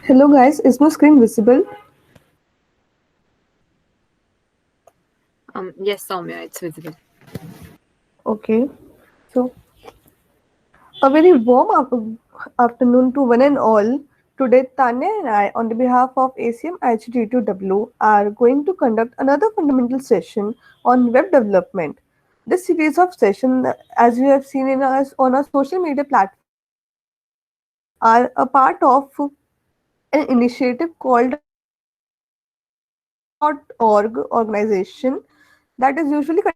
Hello guys, is my screen visible? Yes, Soumya, it's visible. Okay. So, a very warm afternoon to one and all. Today, Tanya and I, on the behalf of ACM IGT2W, are going to conduct another fundamental session on web development. This series of sessions, as you have seen in us on our social media platforms, are a part of an initiative called Code.org organization that is usually conducted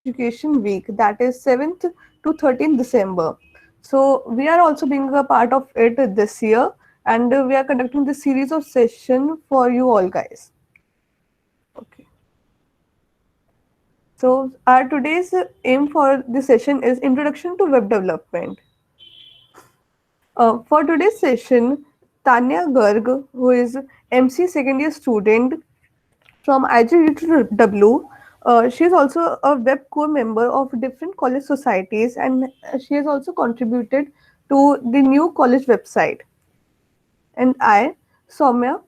during Open Education Week, that is 7th to 13th December. So we are also being a part of it this year, and we are conducting this series of session for you all guys. Okay. So our today's aim for this session is Introduction to Web Development. For today's session, Tanya Garg, who is MC second year student from IGW. She is also a web core member of different college societies, and she has also contributed to the new college website. And I, Soumya,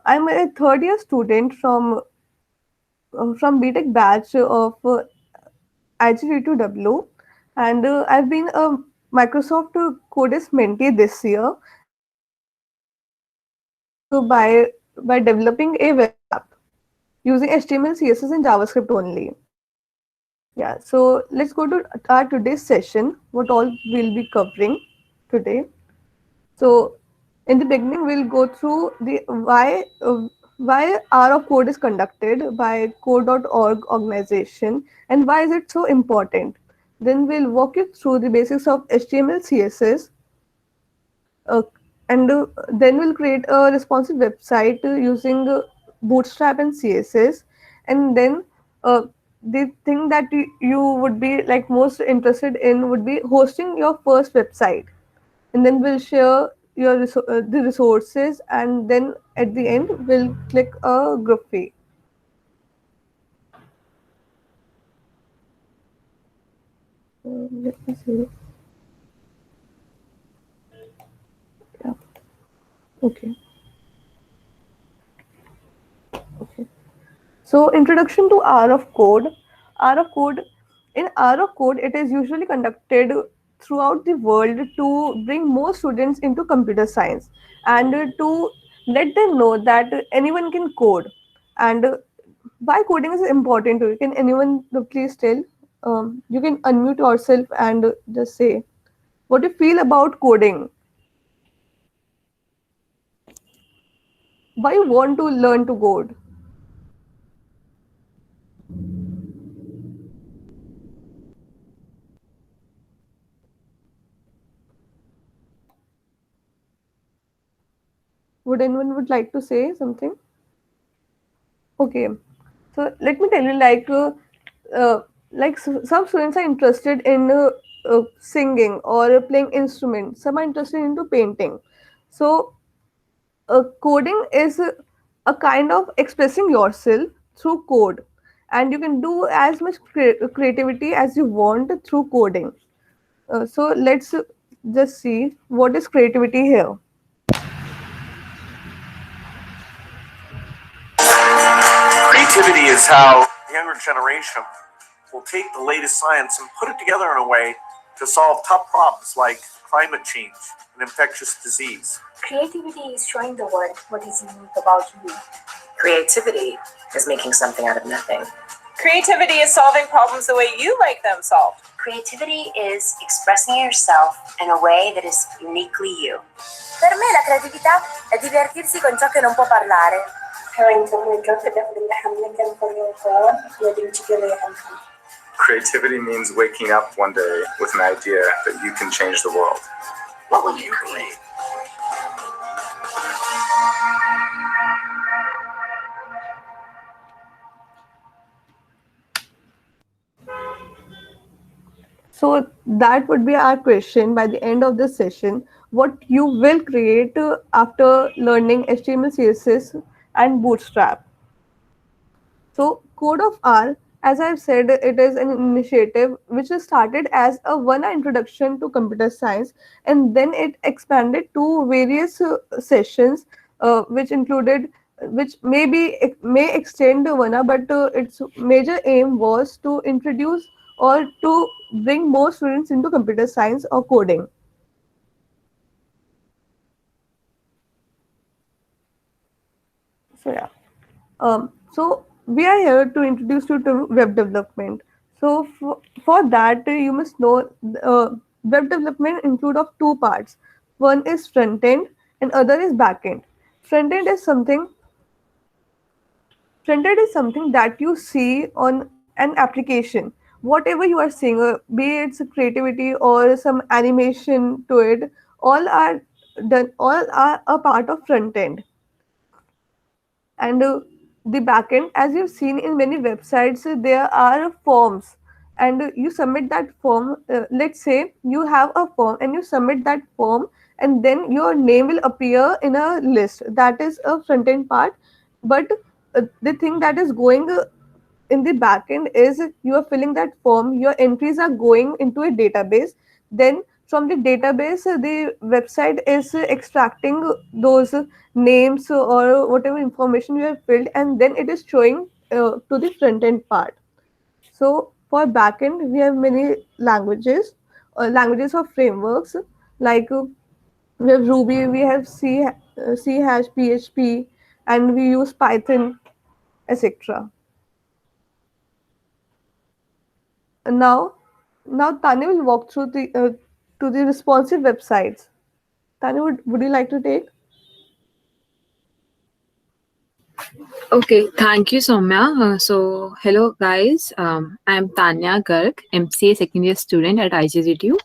I'm a third year student from BTech batch of IGW, and I've been a Microsoft Codis mentee this year, and I have started my career by developing a web app using HTML, CSS, and JavaScript only. Yeah, so let's go to our today's session, what all we'll be covering today. So in the beginning, we'll go through the why Hour of Code is conducted by Code.org organization and why is it so important. Then we'll walk you through the basics of HTML, CSS, uh, and then we'll create a responsive website using Bootstrap and CSS, and then the thing that you would be like most interested in would be hosting your first website, and then we'll share the resources, and then at the end we'll click a group fee. Let me see. Yeah. Okay. Okay. So, introduction to R of Code. R of Code. In R of Code, it is usually conducted throughout the world to bring more students into computer science and to let them know that anyone can code. And why coding is important to you? Can anyone please tell? You can unmute yourself and just say what you feel about coding. Why you want to learn to code? Would anyone would like to say something? Okay, so let me tell you, uh, some students are interested in singing or playing instruments. Some are interested into painting. So, coding is a kind of expressing yourself through code, and you can do as much creativity as you want through coding. So, let's just see what is creativity here. Creativity is how the younger generation will take the latest science and put it together in a way to solve tough problems like climate change and infectious disease. Creativity is showing the world what is unique about you. Creativity is making something out of nothing. Creativity is solving problems the way you like them solved. Creativity is expressing yourself in a way that is uniquely you. Per me la creatività è divertirsi con ciò che non può parlare. Creativity means waking up one day with an idea that you can change the world. What will you create? So that would be our question by the end of this session. What you will create after learning HTML, CSS, and Bootstrap. So Code of R, as I've said, it is an initiative which is started as a 1 hour introduction to computer science, and then it expanded to various sessions, which included, which may extend to 1 hour, but its major aim was to introduce or to bring more students into computer science or coding. So yeah. So we are here to introduce you to web development. So for that, you must know web development include of two parts. One is front end and other is back end. Front end is something Front end is something that you see on an application. Whatever you are seeing, be it creativity or some animation to it, all are a part of front end. And the backend, as you've seen in many websites, there are forms, and you submit that form. Let's say you have a form and you submit that form, and then your name will appear in a list. That is a front end part. But the thing that is going in the backend is you are filling that form, your entries are going into a database. Then from the database, the website is extracting those names or whatever information you have filled, and then it is showing to the front end part. So for backend, we have many languages or frameworks, like we have Ruby, we have C hash, PHP, and we use Python, etc. And now Tanya will walk through the to the responsive websites. Tanya, would you like to take? Okay, thank you, Soumya. So, hello guys. I'm Tanya Garg, MCA second year student at IGGTU.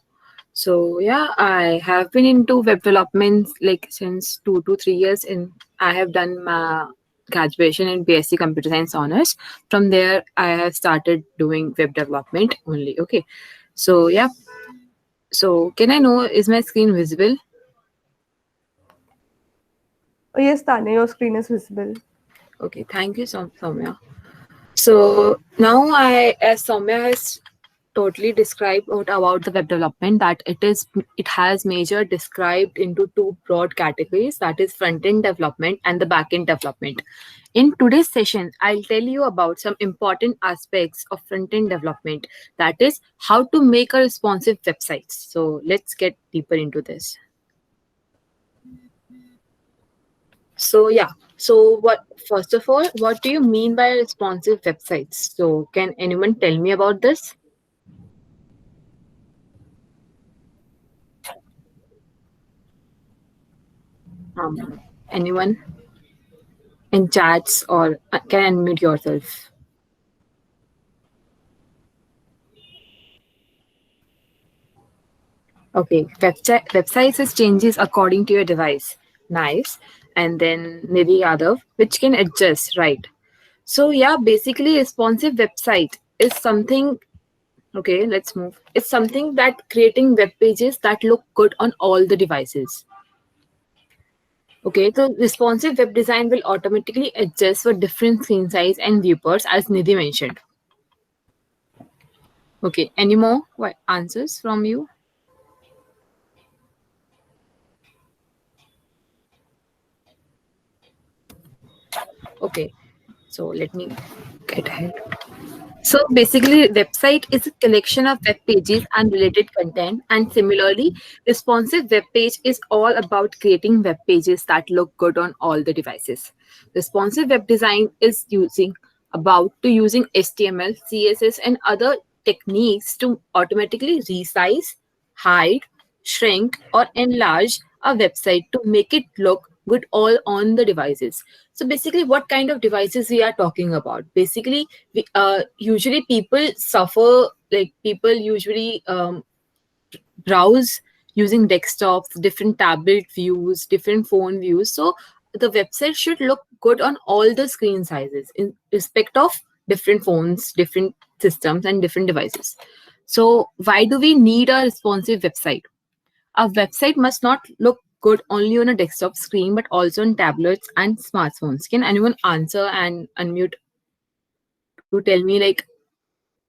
So, yeah, I have been into web development like since 2 to 3 years, and I have done my graduation in BSc Computer Science Honors. From there, I have started doing web development only. Okay, so yeah. So, can I know, is my screen visible? Oh, yes, Tanya, your screen is visible. Okay, thank you, Soumya. So now as Soumya has totally described about the web development, that it has major described into two broad categories, that is front end development and the back end development. In today's session, I'll tell you about some important aspects of front end development, that is how to make a responsive website. So let's get deeper into this. So yeah. So first of all, what do you mean by responsive websites? So can anyone tell me about this? Anyone in chats, or can unmute yourself? Okay, websites is changes according to your device. Nice. And then Nidhi Yadav, which can adjust, right? So yeah, basically responsive website is something. Okay, let's move. It's something that creating web pages that look good on all the devices. Okay, so responsive web design will automatically adjust for different screen size and viewports, as Nidhi mentioned. Okay, any more answers from you? Okay, so let me get ahead. So basically, website is a collection of web pages and related content. And similarly, responsive web page is all about creating web pages that look good on all the devices. Responsive web design is using HTML, CSS, and other techniques to automatically resize, hide, shrink, or enlarge a website to make it look good all on the devices. So basically, what kind of devices we are talking about? Basically, usually people suffer, like people usually browse using desktops, different tablet views, different phone views. So the website should look good on all the screen sizes in respect of different phones, different systems, and different devices. So why do we need a responsive website? A website must not look good only on a desktop screen, but also on tablets and smartphones. Can anyone answer and unmute? to tell me like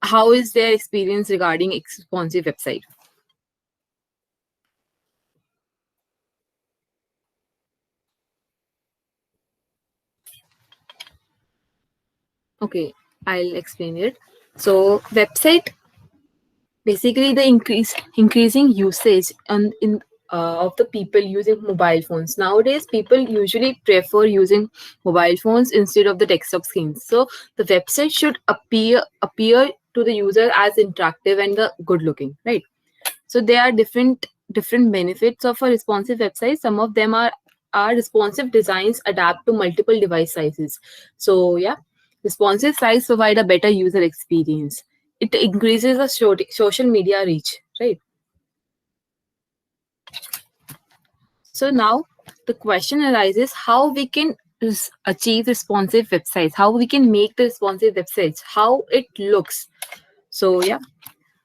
how is their experience regarding responsive website. Okay, I'll explain it. So website, basically the increasing usage of the people using mobile phones. Nowadays people usually prefer using mobile phones instead of the desktop screens. So the website should appear to the user as interactive and the good looking, right? So there are different benefits of a responsive website. Some of them are responsive designs adapt to multiple device sizes. So yeah, responsive sites provide a better user experience. It increases the social media reach, right? So now the question arises how we can achieve responsive websites, how we can make the responsive websites, how it looks. So yeah.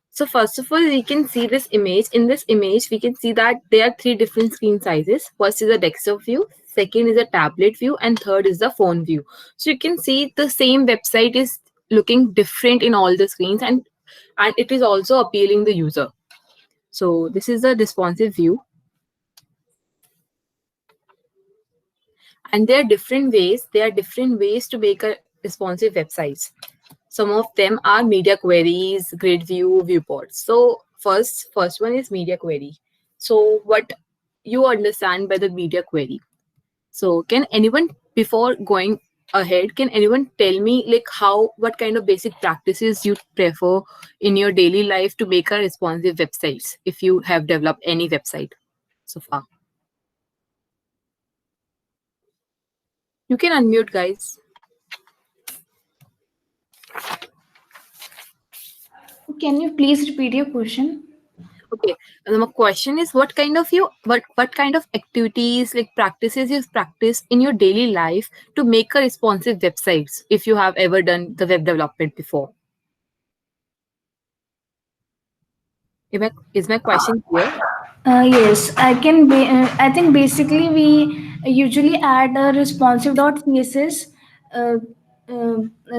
So first of all, we can see this image. In this image, we can see that there are three different screen sizes. First is a desktop view, second is a tablet view, and third is the phone view. So you can see the same website is looking different in all the screens, and it is also appealing the user. So this is the responsive view. And there are different ways. There are different ways to make a responsive websites. Some of them are media queries, grid view, viewports. So first one is media query. So what you understand by the media query? So can anyone, before going ahead, can anyone tell me like what kind of basic practices you prefer in your daily life to make a responsive websites if you have developed any website so far? You can unmute, guys. Can you please repeat your question? Okay. And the question is what kind of activities like practices you practice in your daily life to make a responsive websites if you have ever done the web development before? Is my question clear? Yes, I can. I think basically we usually add a responsive.css uh,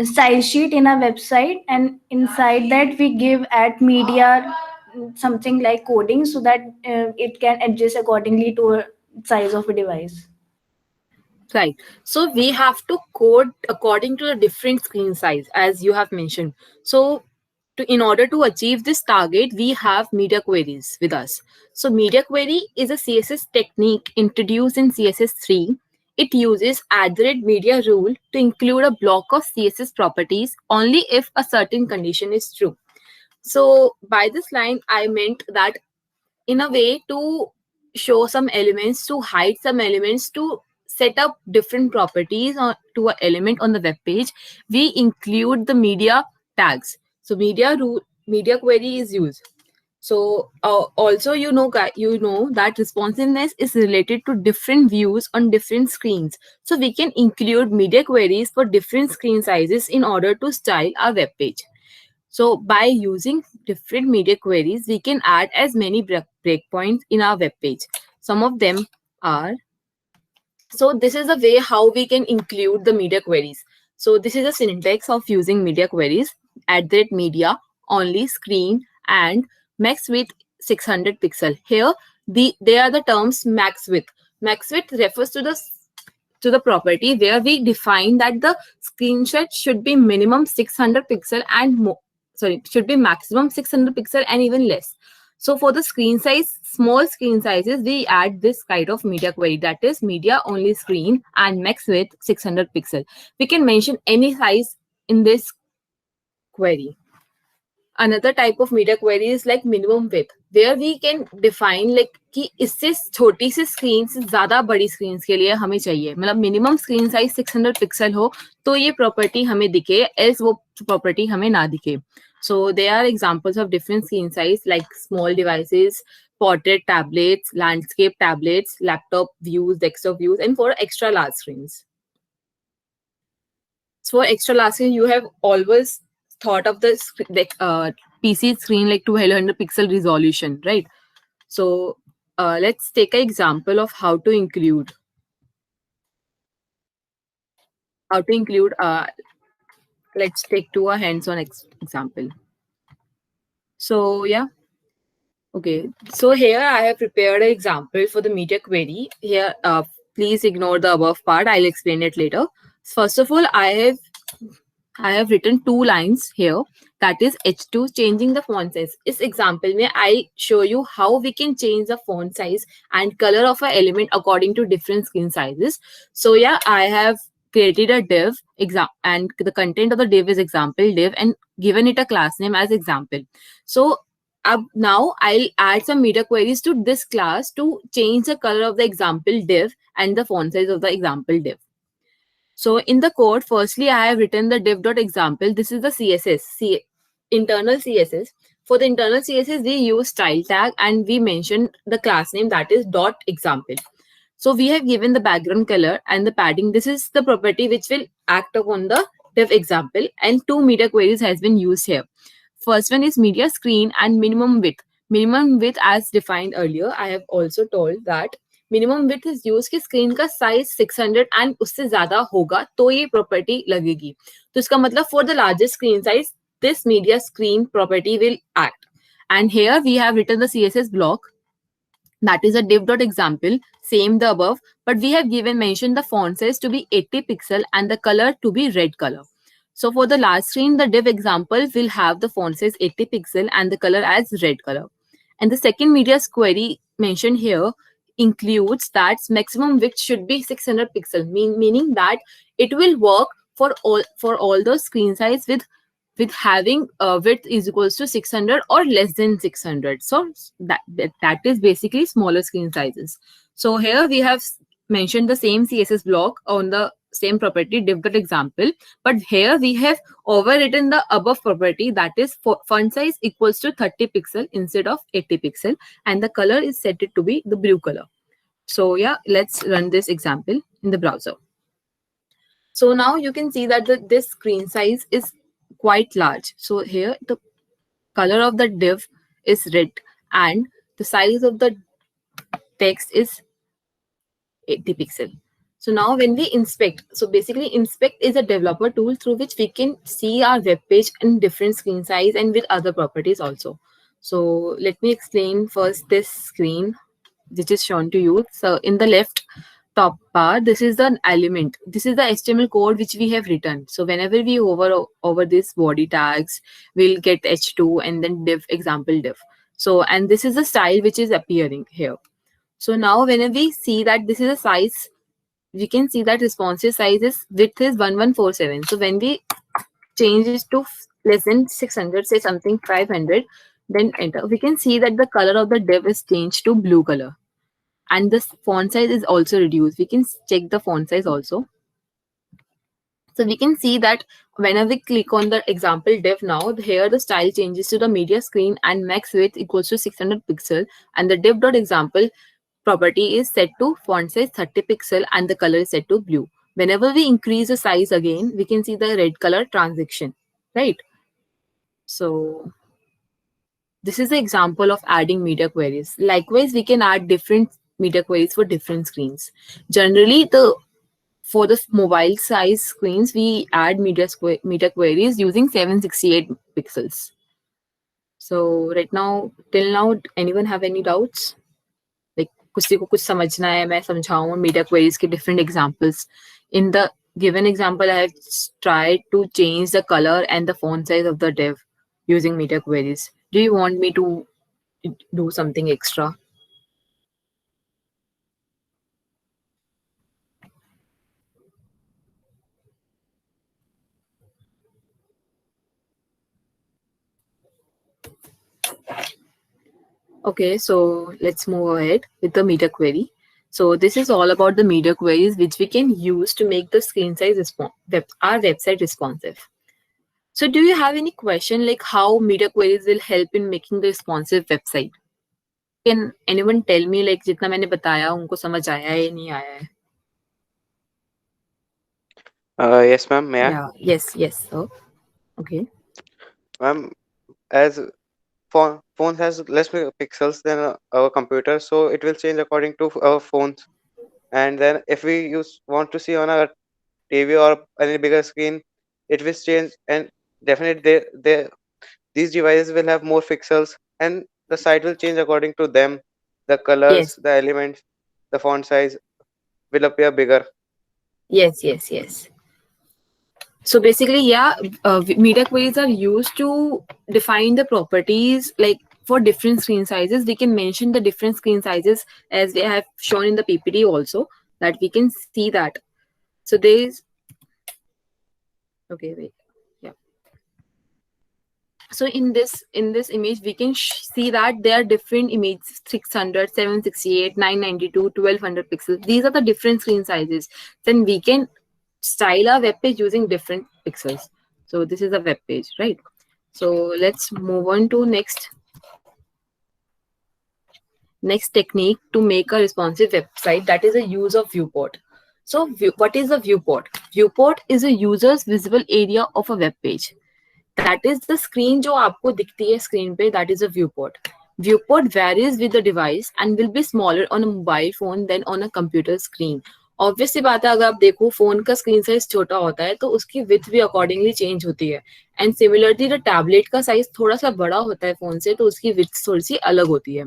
style sheet in our website, and inside that we give at media something like coding so that it can adjust accordingly to a size of a device. Right. So we have to code according to the different screen size, as you have mentioned. So in order to achieve this target, we have media queries with us. So media query is a CSS technique introduced in CSS3. It uses @media rule to include a block of CSS properties only if a certain condition is true. So by this line, I meant that in a way to show some elements, to hide some elements, to set up different properties to an element on the web page, we include the media tags. So media query is used. So also you know that responsiveness is related to different views on different screens. So we can include media queries for different screen sizes in order to style our web page. So by using different media queries, we can add as many breakpoints in our web page. Some of them are, so this is a way how we can include the media queries. So this is a syntax of using media queries: @media, only, screen, and max width 600 pixel. Here, they are the terms max width. Max width refers to the property where we define that the screenshot should be minimum 600 pixel and should be maximum 600 pixel and even less. So for the screen size, small screen sizes, we add this kind of media query, that is media only screen and max width 600 pixel. We can mention any size in this query. Another type of media query is like minimum width, where we can define like कि इससे छोटी सी screen से ज्यादा बड़ी screen के लिए हमें चाहिए, मतलब मिनिमम स्क्रीन साइज 600 पिक्सल हो तो ये प्रॉपर्टी हमें दिखे, एल्स वो प्रॉपर्टी हमें ना दिखे. So there are examples of different screen size like small devices, portrait tablets, landscape tablets, laptop views, desktop views, and for extra large screens. So for extra large screen, you have always thought of the PC screen like 1200 pixel resolution, right? So let's take an example of how to include let's take to a hands-on example. So yeah. Okay, so here I have prepared an example for the media query. Here, please ignore the above part. I'll explain it later. First of all, I have written two lines here. That is H2 changing the font size. This example may I show you how we can change the font size and color of an element according to different screen sizes. So yeah, I have created a div exam and the content of the div is example div and given it a class name as example. So now I'll add some media queries to this class to change the color of the example div and the font size of the example div. So in the code, firstly, I have written the div.example. This is the CSS, internal CSS. For the internal CSS, we use style tag and we mention the class name that is dot example. So we have given the background color and the padding. This is the property which will act upon the div example, and two media queries has been used here. First one is media screen and minimum width. Minimum width as defined earlier, I have also told that minimum width is use कि screen का size 600 and उससे ज्यादा होगा तो ये property लगेगी. तो इसका मतलब for the largest screen size this media screen property will act. And here we have written the CSS block that is a div.example, same the above, but we have mentioned the font size to be 80 pixel and the color to be red color. So for the large screen, the div example will have the font size 80 pixel and the color as red color. And the second media query mentioned here includes that maximum width should be 600 pixel, meaning that it will work for all those screen size with having width is equals to 600 or less than 600. So that is basically smaller screen sizes. So here we have mentioned the same CSS block on the same property div.example, but here we have overwritten the above property, that is font size equals to 30 pixel instead of 80 pixel and the color is set it to be the blue color. So yeah, let's run this example in the browser. So now you can see that this screen size is quite large. So here the color of the div is red and the size of the text is 80 pixel. So now when we inspect, so basically inspect is a developer tool through which we can see our web page in different screen size and with other properties also. So let me explain first this screen which is shown to you. So in the left top bar, this is an element. This is the HTML code which we have written. So whenever we hover over these body tags, we'll get H2 and then div example div. So and this is the style which is appearing here. So now whenever we see that this is a size, we can see that responsive size is width is 1147. So when we change it to less than 600, say something 500, then enter, we can see that the color of the div is changed to blue color. And the font size is also reduced. We can check the font size also. So we can see that whenever we click on the example div now, here the style changes to the media screen and max width equals to 600 pixel and the div.example property is set to font size 30 pixel and the color is set to blue. Whenever we increase the size again, we can see the red color transition, right? So this is the example of adding media queries. Likewise, we can add different media queries for different screens. Generally, for the mobile size screens, we add media queries using 768 pixels. So right now, till now, anyone have any doubts? Like किसी को कुछ समझना है, मैं समझाऊं media queries के different examples. In the given example, I have tried to change the color and the font size of the div using media queries. Do you want me to do something extra? Okay, so let's move ahead with the media query. So this is all about the media queries which we can use to make the screen size our website responsive. So do you have any question like how media queries will help in making the responsive website? Can anyone tell me like जितना मैंने बताया उनको समझ आया है या नहीं आया है? Yes, ma'am. May I? Yeah. Yes. So, okay. Ma'am, as phone has less pixels than our computer, so it will change according to our phones. And then if we want to see on our TV or any bigger screen, it will change, and definitely these devices will have more pixels, and the site will change according to them. The colors, Yes, the elements, the font size will appear bigger. yes. So basically, yeah, media queries are used to define the properties like for different screen sizes. We can mention the different screen sizes as they have shown in the PPT also, that we can see that. So there is, okay, wait, yeah. So in this image, we can see that there are different images: 600, 768, 992, 1200 pixels. These are the different screen sizes. Then we can style our web page using different pixels. So this is a web page, right? So let's move on to next technique to make a responsive website, that is a use of viewport. So what is a viewport? Viewport is a user's visible area of a web page. That is the screen जो आपको दिखती है screen पे, that is a viewport. Viewport varies with the device and will be smaller on a mobile phone than on a computer screen. Obvious सी बात है, अगर आप देखो फोन का स्क्रीन साइज छोटा होता है तो उसकी विड्थ भी अकॉर्डिंगली चेंज होती है. एंड सिमिलरली द टैबलेट का साइज थोड़ा सा बड़ा होता है फोन से, तो उसकी विड्थ थोड़ी सी अलग होती है.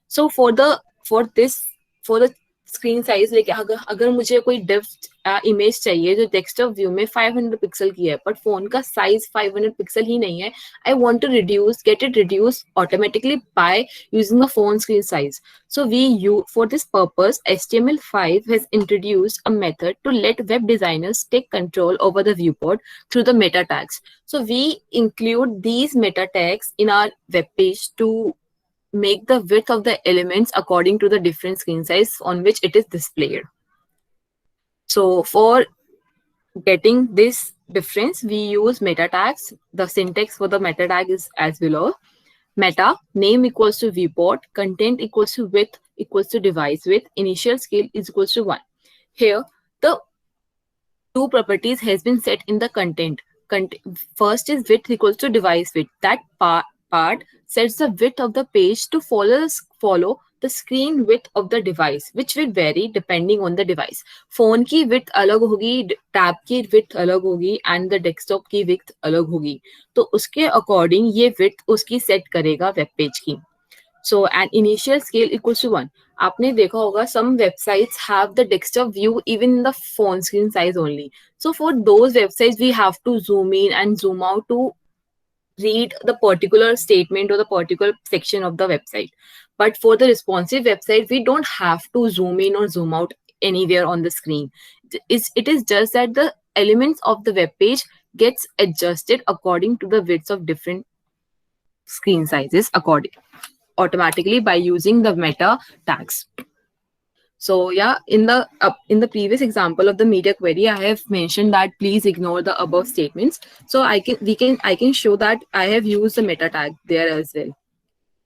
So for the screen size, like अगर मुझे कोई डेप्थ इमेज चाहिए जो डेस्कटॉप व्यू में 500 पिक्सल की है, बट फोन का साइज 500 पिक्सल ही नहीं है, I want to get it reduced automatically by using a phone screen size. So for this purpose, HTML5 has introduced a method to let web designers take control over the viewport through the meta tags. So we include these meta tags in our web page to make the width of the elements according to the different screen size on which it is displayed. So for getting this difference, we use meta tags. The syntax for the meta tag is as below. Meta, name equals to viewport, content equals to width equals to device width, initial scale is equals to 1. Here, the two properties has been set in the content. First is width equals to device width. That part sets the width of the page to follow the screen width of the device, which will vary depending on the device. Phone की width अलग होगी, tab की width अलग होगी, and the desktop की width अलग होगी. तो उसके according ये width उसकी set करेगा web page की. So an initial scale equals to 1. आपने देखा होगा some websites have the desktop view even in the phone screen size only. So for those websites, we have to zoom in and zoom out to read the particular statement or the particular section of the website. But for the responsive website, we don't have to zoom in or zoom out anywhere on the screen. It is just that the elements of the web page gets adjusted according to the widths of different screen sizes automatically by using the meta tags. So yeah, in the previous example of the media query, I have mentioned that please ignore the above statements. So I can show that I have used the meta tag there as well.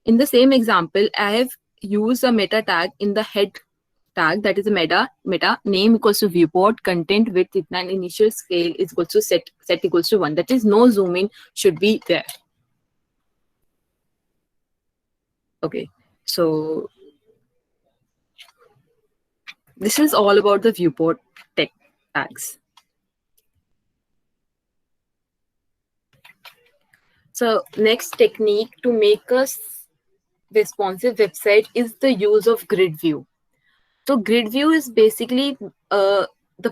In the same example, I have used a meta tag in the head tag, that is a meta name equals to viewport, content width and initial scale is equals to set equals to 1. That is no zoom in should be there. Okay, so this is all about the viewport tags. So next technique to make a responsive website is the use of grid view. So grid view is basically the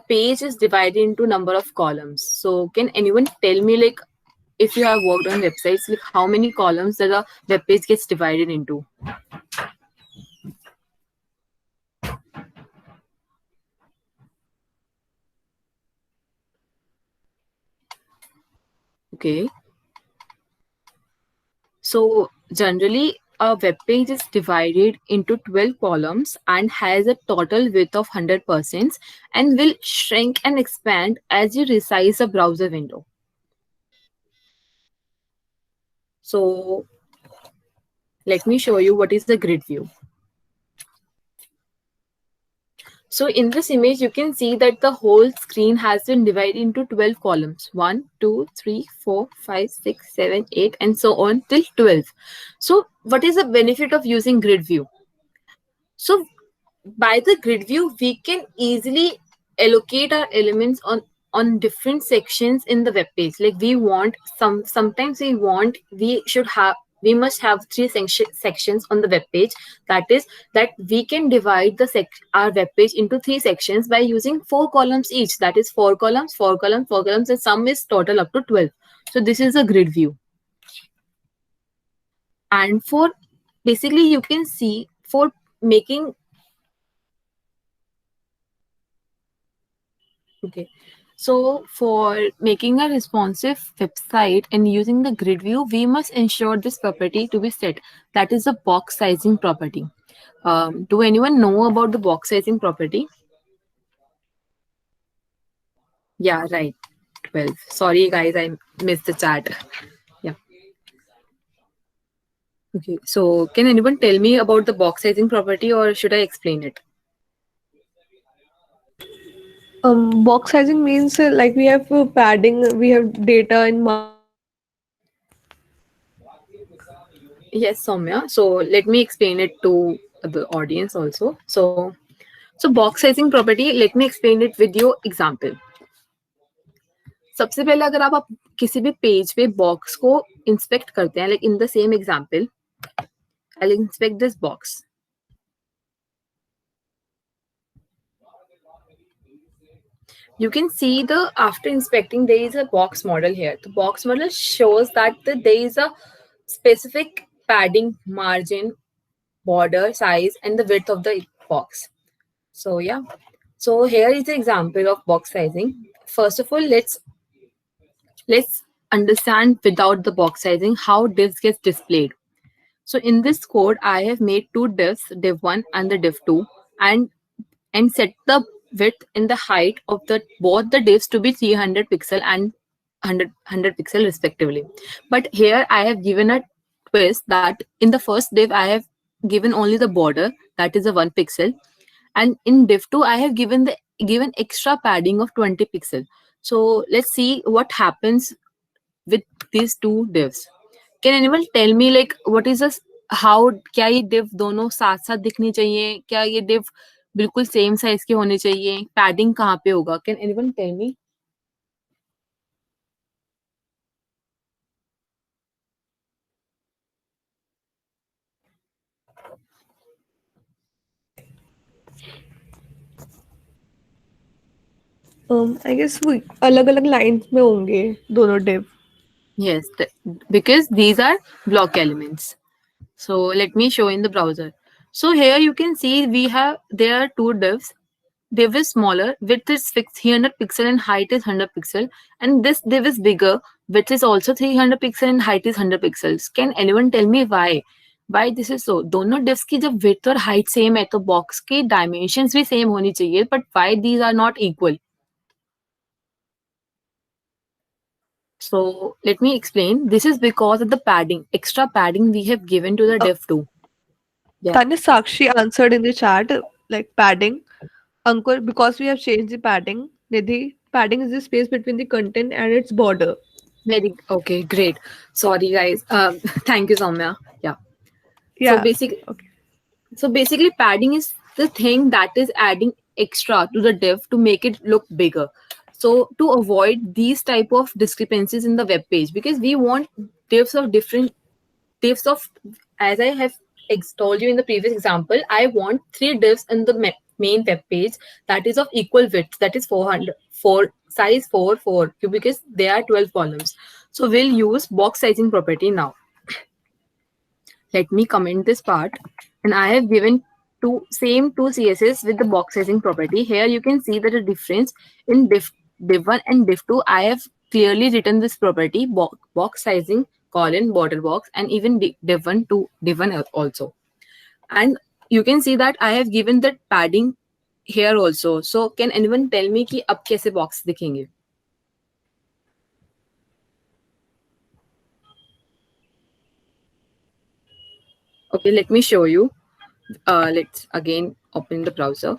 page is divided into number of columns. So can anyone tell me, like, if you have worked on websites, like how many columns that a web page gets divided into? Okay. So generally, a web page is divided into 12 columns and has a total width of 100% and will shrink and expand as you resize the browser window. So let me show you what is the grid view. So in this image, you can see that the whole screen has been divided into 12 columns. 1, 2, 3, 4, 5, 6, 7, 8, and so on till 12. So what is the benefit of using grid view? So by the grid view, we can easily allocate our elements on on different sections in the web page. Like we want sometimes we must have three sections on the web page. That is that we can divide our web page into three sections by using 4 columns each. That is 4 columns, 4 columns, 4 columns, and sum is total up to 12. So this is a grid view. And for basically you can see for making so for making a responsive website and using the grid view, we must ensure this property to be set. That is the box sizing property. Do anyone know about the box sizing property? Yeah, right. 12. Sorry guys, I missed the chat. Yeah. Okay, so can anyone tell me about the box sizing property, or should I explain it? Box sizing means like we have padding, we have data and Yes, Soumya. So let me explain it to the audience also. So box sizing property, let me explain it with your example. सबसे पहले अगर आप किसी भी page पे box को inspect करते हैं, like in the same example, I'll inspect this box. You can see after inspecting there is a box model here. The box model shows that there is a specific padding, margin, border, size, and the width of the box. So yeah. So here is the example of box sizing. First of all, let's understand without the box sizing how divs gets displayed. So in this code, I have made two divs, div1 and the div2, and set the width and the height of both the divs to be 300 pixel and 100 pixel respectively. But here I have given a twist that in the first div I have given only the border, that is a 1 pixel, and in div2 I have given extra padding of 20 pixel. So let's see what happens with these two divs. Can anyone tell me like what is this? How क्या ये div दोनों साथ साथ दिखनी चाहिए? क्या ये div बिल्कुल सेम साइज के होने चाहिए? पैडिंग कहाँ पे होगा? Can anyone tell me? I guess वो अलग-अलग lines में होंगे दोनों div. Yes, because these are block elements. So let me show in the browser. So here you can see there are two divs. Div is smaller, width is 300 pixel and height is 100 pixel, and this div is bigger, width is also 300 pixel and height is 100 pixels. Can anyone tell me why? Why this is so? दोनों divs की जब width और height same है तो box की dimensions भी same होनी चाहिए, but why these are not equal? So let me explain. This is because of the padding, extra padding we have given to the div2. Yeah. Tanya Sakshi answered in the chat like padding. Ankur, because we have changed the padding. Nidhi, padding is the space between the content and its border. Okay, great. Sorry guys. Thank you, Soumya. Yeah. So basically padding is the thing that is adding extra to the div to make it look bigger. So to avoid these type of discrepancies in the web page, because we want divs of, as I have told you in the previous example, I want 3 divs in the main web page that is of equal width, that is 4 size 4 because there are 12 columns. So we'll use box sizing property now. Let me comment this part, and I have given two CSS with the box sizing property. Here you can see that the difference in div1 and div2. I have clearly written this property, box sizing border box, and even div1 to div1 also. And you can see that I have given that padding here also. So can anyone tell me कि अब कैसे box दिखेंगे? Okay, let me show you. Let's again open the browser.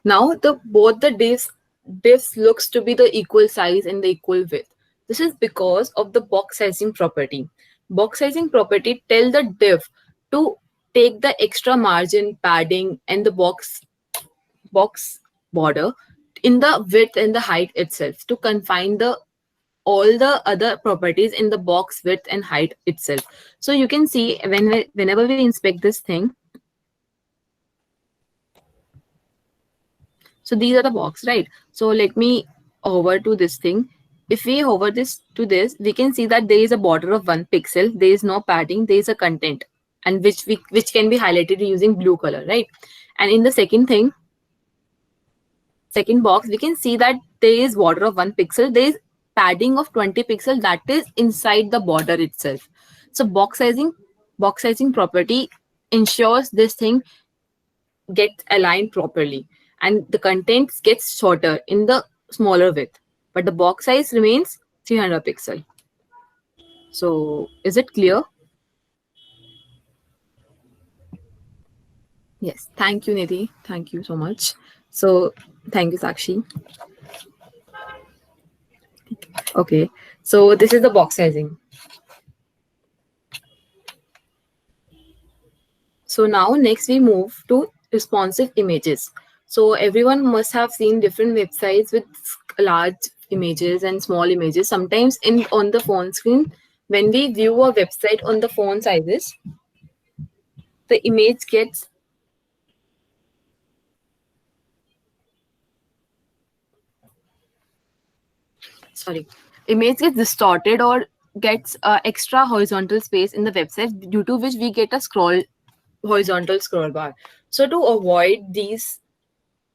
Now both the divs looks to be the equal size and the equal width. This is because of the box sizing property. Box sizing property tell the div to take the extra margin, padding, and the box border in the width and the height itself to confine the all the other properties in the box width and height itself. So you can see whenever we inspect this thing, so these are the box, right? So let me hover to this thing. If we hover this to this, we can see that there is a border of 1 pixel. There is no padding. There is a content, and which can be highlighted using blue color, right? And in the second box, we can see that there is border of 1 pixel. There is padding of 20 pixel that is inside the border itself. So box sizing property ensures this thing gets aligned properly, and the contents gets shorter in the smaller width, but the box size remains 300 pixel. So is it clear? Yes, thank you, Nidhi. Thank you so much. So thank you, Sakshi. Okay, so this is the box sizing. So now next we move to responsive images. So everyone must have seen different websites with large images and small images. Sometimes on the phone screen, when we view a website on the phone sizes, the image gets distorted or gets extra horizontal space in the website, due to which we get a horizontal scroll bar. So to avoid these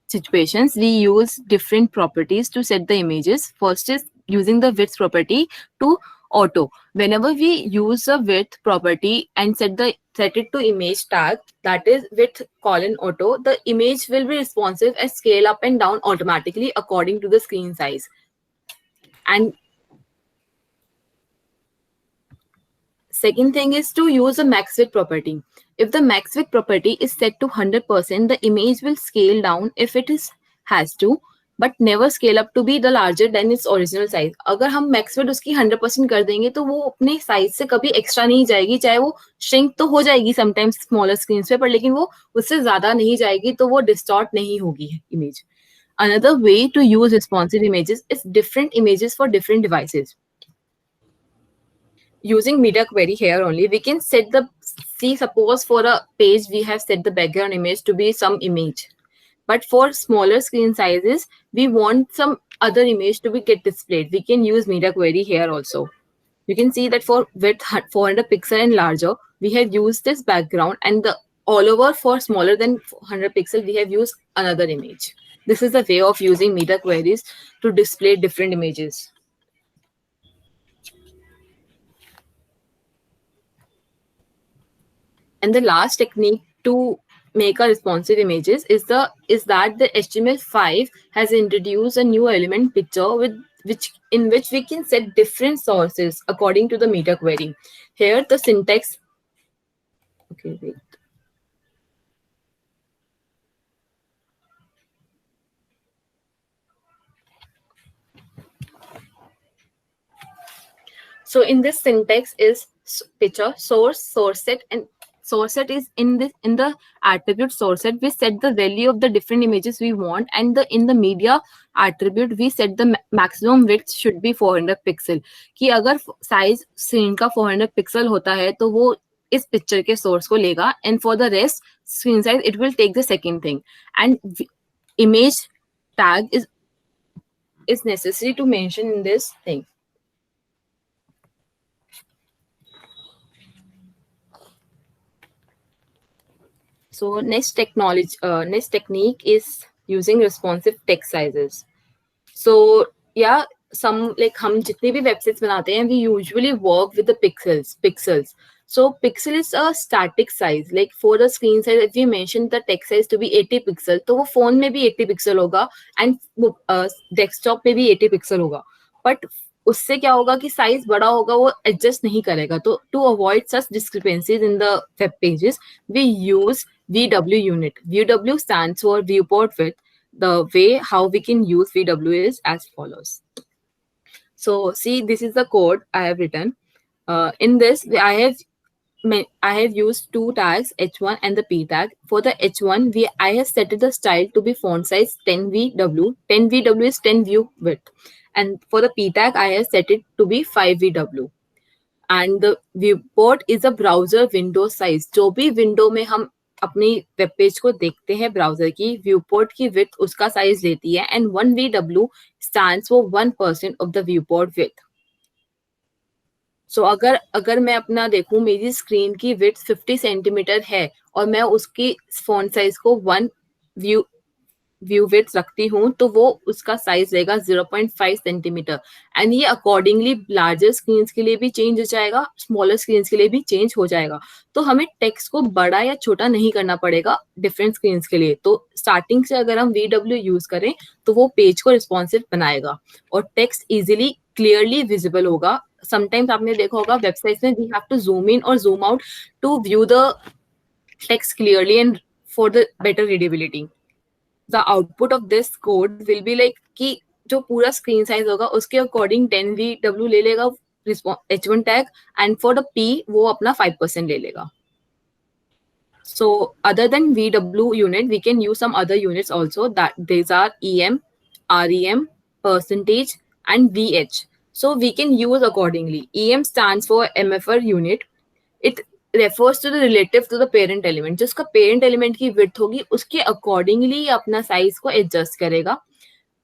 situations, we use different properties to set the images. First is using the width property to auto. Whenever we use a width property and set it to image tag, that is width : auto, the image will be responsive and scale up and down automatically according to the screen size. And second thing is to use a max width property. If the max width property is set to 100%, the image will scale down if it has to, but never scale up to be the larger than its original size. अगर हम max width उसकी 100% कर देंगे तो वो अपने size से कभी extra नहीं जाएगी, चाहे वो shrink तो हो जाएगी sometimes smaller screens पे, पर लेकिन वो उससे ज़्यादा नहीं जाएगी, तो वो distort नहीं होगी image. Another way to use responsive images is different images for different devices. Using media query here only, we can set suppose for a page we have set the background image to be some image, but for smaller screen sizes we want some other image to get displayed. We can use media query here also. You can see that for width 400 pixel and larger, we have used this background, and the all over for smaller than 100 pixel we have used another image. This is the way of using media queries to display different images. And the last technique to make a responsive images is that the HTML5 has introduced a new element picture in which we can set different sources according to the media query. Here the syntax. Okay, wait. So in this syntax is picture, source, source set, and source set is in the attribute source set we set the value of the different images we want, and in the media attribute we set the maximum width should be 400 pixel. कि अगर size screen का 400 pixel होता है तो वो इस picture के source को लेगा, and for the rest screen size it will take the second thing, and image tag is necessary to mention in this thing. So next technique is using responsive text sizes. So yeah, some like हम जितने भी websites बनाते हैं, we usually work with the pixels. So pixel is a static size. Like for the screen size, if we mention the text size to be 80 pixel, तो वो phone में भी 80 pixel होगा, and desktop में भी 80 pixel होगा. But उससे क्या होगा कि size बड़ा होगा, वो adjust नहीं करेगा. तो to avoid such discrepancies in the web pages, we use VW unit. VW stands for viewport width. The way how we can use VW is as follows. So see, this is the code I have written. In this, I have I have used two tags, H1 and the P tag. For the H1, I have set the style to be font size 10VW. 10VW is 10 view width. And for the P tag, I have set it to be 5VW. And the viewport is a browser window size. जो भी window में हम अपनी web page को देखते हैं browser की, viewport की width उसका साइज लेती है. And 1VW stands for 1% of the viewport width. सो अगर मैं अपना देखूं, मेरी स्क्रीन की विड्थ 50 सेंटीमीटर है और मैं उसकी फॉन्ट साइज को 1 व्यू विड्थ रखती हूं, तो वो उसका साइज लेगा 0.5 सेंटीमीटर. एंड ये अकॉर्डिंगली लार्जर स्क्रीन के लिए भी चेंज हो जाएगा, स्मॉलर स्क्रीन के लिए भी चेंज हो जाएगा. तो हमें टेक्स्ट को बड़ा या छोटा नहीं करना पड़ेगा डिफरेंट स्क्रीन के लिए. तो स्टार्टिंग से अगर हम VW यूज करें तो वो पेज को रिस्पॉन्सिव बनाएगा और टेक्स्ट इजिली क्लियरली विजिबल होगा. समटाइम्स आपने देखा होगा वेबसाइट्स में we have to zoom in और zoom out to view the text clearly and for the better readability. The output of this code will be like कि जो पूरा screen size होगा उसके अकॉर्डिंग 10VW ले लेगा H1 tag and for the P वो अपना 5% ले लेगा. So other than VW unit, we can use some other units also. That these are EM, REM, percentage, and VH. So we can use accordingly. EM stands for MFR unit. It refers to the relative to the parent element. जिसका parent element की width होगी उसके accordingly अपना size को adjust करेगा.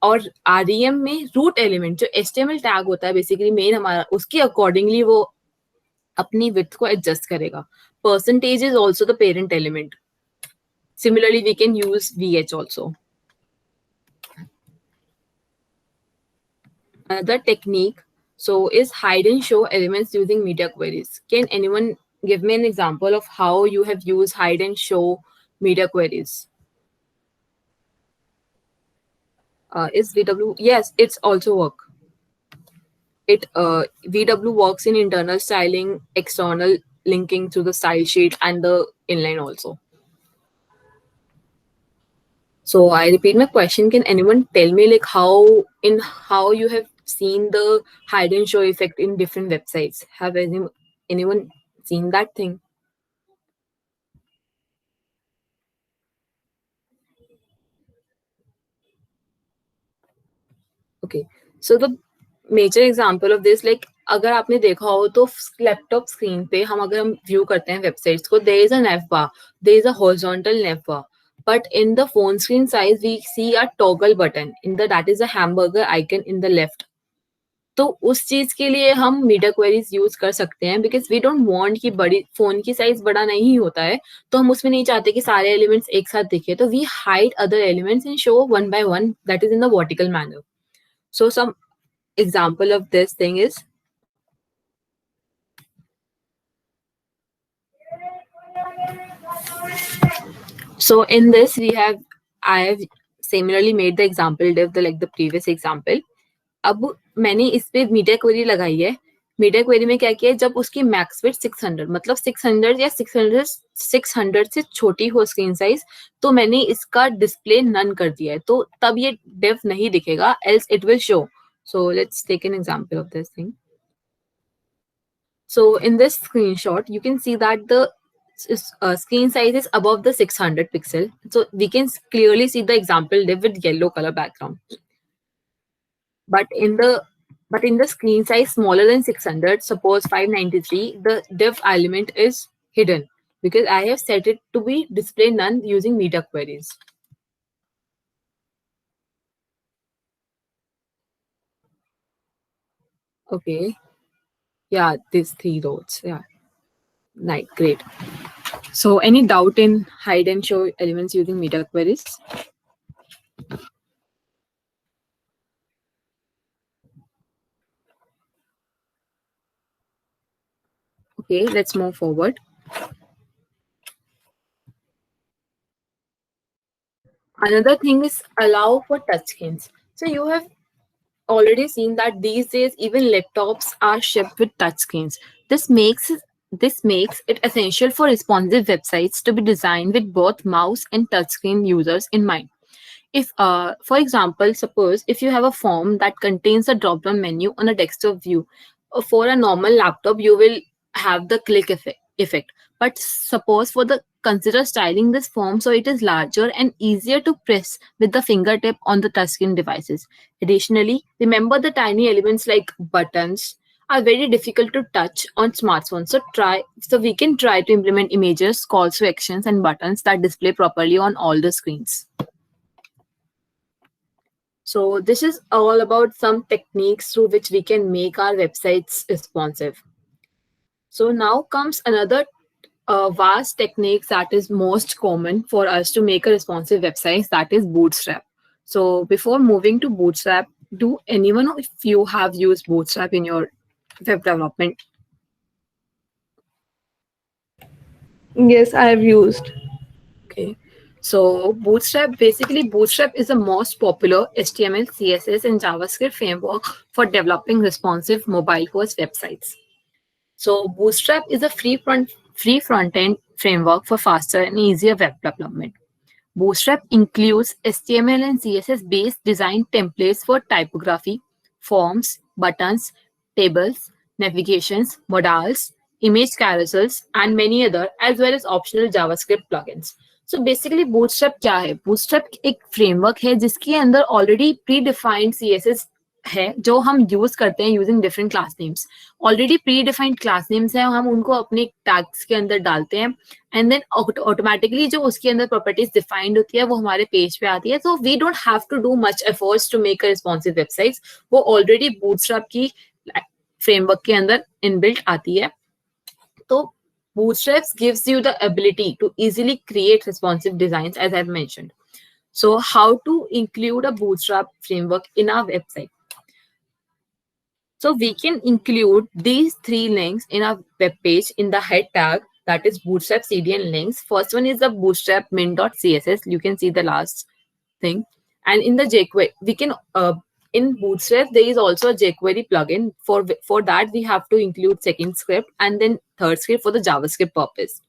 और REM में root element जो HTML tag होता है basically main हमारा, उसके accordingly वो अपनी width को adjust करेगा. Percentage is also the parent element. Similarly, we can use VH also. Another technique is hide and show elements using media queries. Can anyone give me an example of how you have used hide and show media queries? Is VW? Yes, it's also work. VW works in internal styling, external linking to the style sheet and the inline also. So I repeat my question. Can anyone tell me like how you have seen the hide and show effect in different websites? Have anyone seen that thing? Okay. So the major example of this, like अगर आपने देखा हो तो laptop screen पे हम view करते हैं websites को, there is a nav bar, there is a horizontal nav bar, but in the phone screen size we see a toggle button that is a hamburger icon in the left. तो उस चीज के लिए हम media queries use कर सकते हैं because we don't want कि बड़ी फोन की साइज बड़ा नहीं होता है, तो हम उसमें नहीं चाहते कि सारे एलिमेंट्स एक साथ दिखे, तो we hide other elements and show one by one, that is in the vertical manner. So some example of this thing is so in this I have similarly made the example div like the previous example. अब मैंने इस पे media query लगाई है. Media query में क्या किया है, जब उसकी मैक्स विड्थ 600 मतलब 600 या 600 से छोटी हो स्क्रीन साइज, तो मैंने इसका डिस्प्ले नन कर दिया है, तो तब ये डिव नहीं दिखेगा, else it will show. So let's take an example of this thing. So in this screenshot, you can see that the screen size is above the 600 pixel. So we can clearly see the example div with yellow color background. But in the screen size smaller than 600, suppose 593, the div element is hidden because I have set it to be display none using media queries. Okay. Yeah, these 3 rows. Yeah. Nice. Great. So any doubt in hide and show elements using media queries? Okay, let's move forward. Another thing is allow for touchscreens. So you have already seen that these days even laptops are shipped with touchscreens. This makes it essential for responsive websites to be designed with both mouse and touchscreen users in mind. If, for example, suppose if you have a form that contains a drop-down menu on a desktop view, for a normal laptop, you will have the click effect. effect. But suppose for the consider styling this form so it is larger and easier to press with the fingertip on the touchscreen devices. Additionally, remember the tiny elements like buttons are very difficult to touch on smartphones. So we can try to implement images, calls to actions, and buttons that display properly on all the screens. So this is all about some techniques through which we can make our websites responsive. So now comes another vast techniques that is most common for us to make a responsive website, that is Bootstrap. So before moving to Bootstrap, do anyone of you have used Bootstrap in your web development? Yes, I have used. Okay. So Bootstrap is the most popular HTML, CSS, and JavaScript framework for developing responsive mobile-first websites. So Bootstrap is a free front-end framework for faster and easier web development. Bootstrap includes HTML and CSS-based design templates for typography, forms, buttons, tables, navigations, modals, image carousels, and many other, as well as optional JavaScript plugins. So basically Bootstrap क्या है? Bootstrap एक framework है जिसके अंदर already predefined CSS है जो हम use करते हैं using different class names. Already pre defined class names है, हम उनको अपने टैग्स के अंदर डालते हैं एंड देन ऑटोमेटिकली जो उसके अंदर प्रॉपर्टीज डिफाइंड होती है वो हमारे पेज पे आती है. So we don't have to do much efforts to make a responsive websites. वो ऑलरेडी बूटस्ट्रैप की फ्रेमवर्क के अंदर इनबिल्ट आती है. तो Bootstrap gives you the ability to easily create responsive designs, as I've mentioned. So how to include a Bootstrap framework in our website? So we can include these 3 links in our web page in the head tag, that is Bootstrap CDN links. First one is the bootstrap min.css. You can see the last thing. And in the jQuery, we can in Bootstrap there is also a jQuery plugin. For that we have to include second script and then third script for the JavaScript purpose.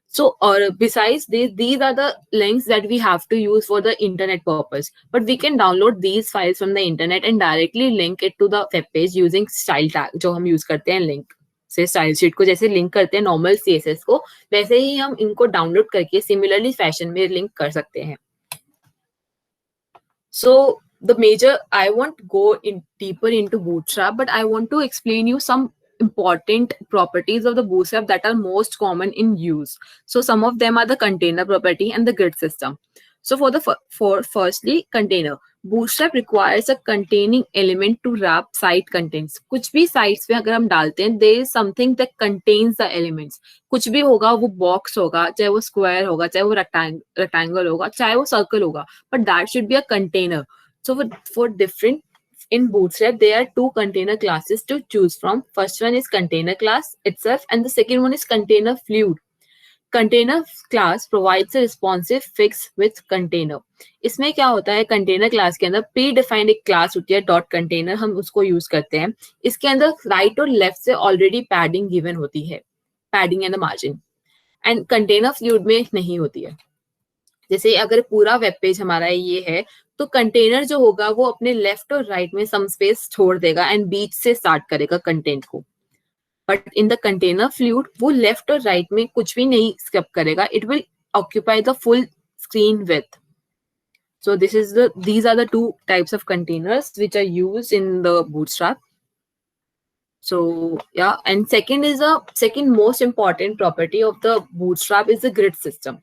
So besides these are the links that we have to use for the internet purpose. But we can download these files from the internet and directly link it to the web page using style tag जो हम use करते हैं link से style sheet को जैसे link करते हैं normal CSS को, वैसे ही हम इनको download करके similarly fashion में link कर सकते हैं. So I won't go in deeper into Bootstrap, but I want to explain you some important properties of the Bootstrap that are most common in use. So some of them are the container property and the grid system. So for firstly container, Bootstrap requires a containing element to wrap site contents. कुछ भी sites में अगर हम डालते हैं, there is something that contains the elements. कुछ भी होगा, वो box होगा, चाहे वो square होगा, चाहे वो rectangle होगा, चाहे वो circle होगा, but that should be a container. So for different in Bootstrap, there are 2 container classes to choose from. First one is container class itself, and the second one is container fluid. Container class provides a responsive fix with container. इसमें क्या होता है, container class के अंदर predefined एक class होती है dot container, हम उसको use करते हैं. इसके अंदर right और left से already padding given होती है, padding and the margin. And container fluid में नहीं होती है. जैसे अगर पूरा वेब पेज हमारा ये है तो कंटेनर जो होगा वो अपने लेफ्ट और राइट में सम स्पेस छोड़ देगा एंड बीच से स्टार्ट करेगा कंटेंट को. But in the container fluid वो लेफ्ट और राइट में कुछ भी नहीं स्किप करेगा, it will occupy the full screen width. So these are the 2 types of containers which are used in the Bootstrap. So yeah, and second most important property of the Bootstrap is the grid system.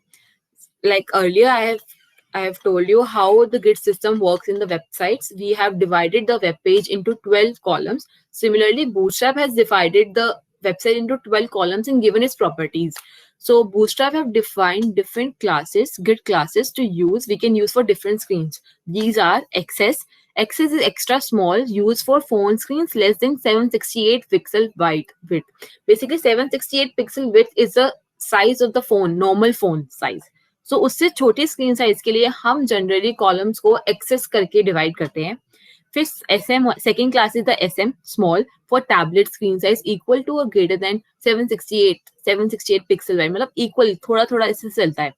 Like earlier I have told you how the grid system works in the websites. We have divided the web page into 12 columns. Similarly, Bootstrap has divided the website into 12 columns and given its properties. So Bootstrap have defined different classes, grid classes to use. We can use for different screens. These are XS. XS is extra small, used for phone screens less than 768 pixel width. Basically 768 pixel width is the size of the phone, normal phone size. So उससे छोटी screen size के लिए हम generally columns को access करके divide करते हैं. फिर SM second class is the SM small for tablet screen size equal to और ग्रेटर देन 768 पिक्सल वाइड, मतलब इक्वल थोड़ा थोड़ा इससे चलता है.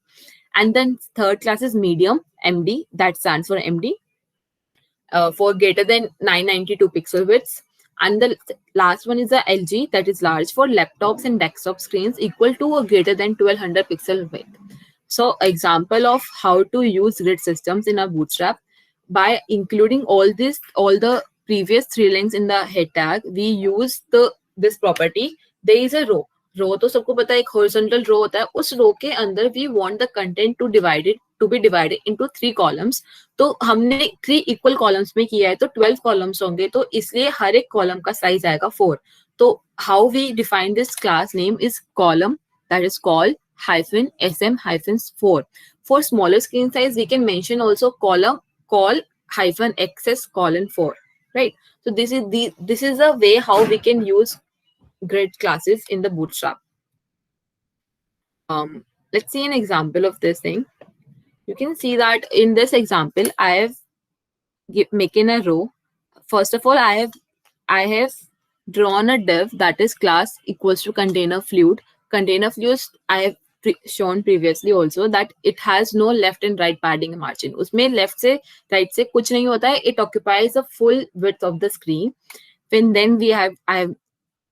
And then third class is medium MD, that stands for MD, for greater than 992 pixel widths. And the last one is the LG, that is large, for laptops and desktop screens equal to or greater than 1200 pixel width. So example of how to use grid systems in a Bootstrap, by including all the previous three links in the head tag, we use this property. There is a row. रो तो सबको पता है, एक horizontal रो होता है. उस row के अंदर we want the content to be divided into 3 columns. तो हमने 3 इक्वल कॉलम्स में किया है, तो 12 कॉलम्स होंगे, तो इसलिए हर एक कॉलम का साइज आएगा 4. तो how we define this class name is column, that is col -sm-4. For smaller screen size, we can mention also column call -xs:4, right? So this is a way how we can use grid classes in the Bootstrap. Let's see an example of this thing. You can see that in this example, I have making a row. First of all, I have drawn a div that is class equals to container fluid. Container fluid I have shown previously also that it has no left and right padding margin. उसमें left से right से कुछ नहीं होता है. It occupies the full width of the screen. Then I have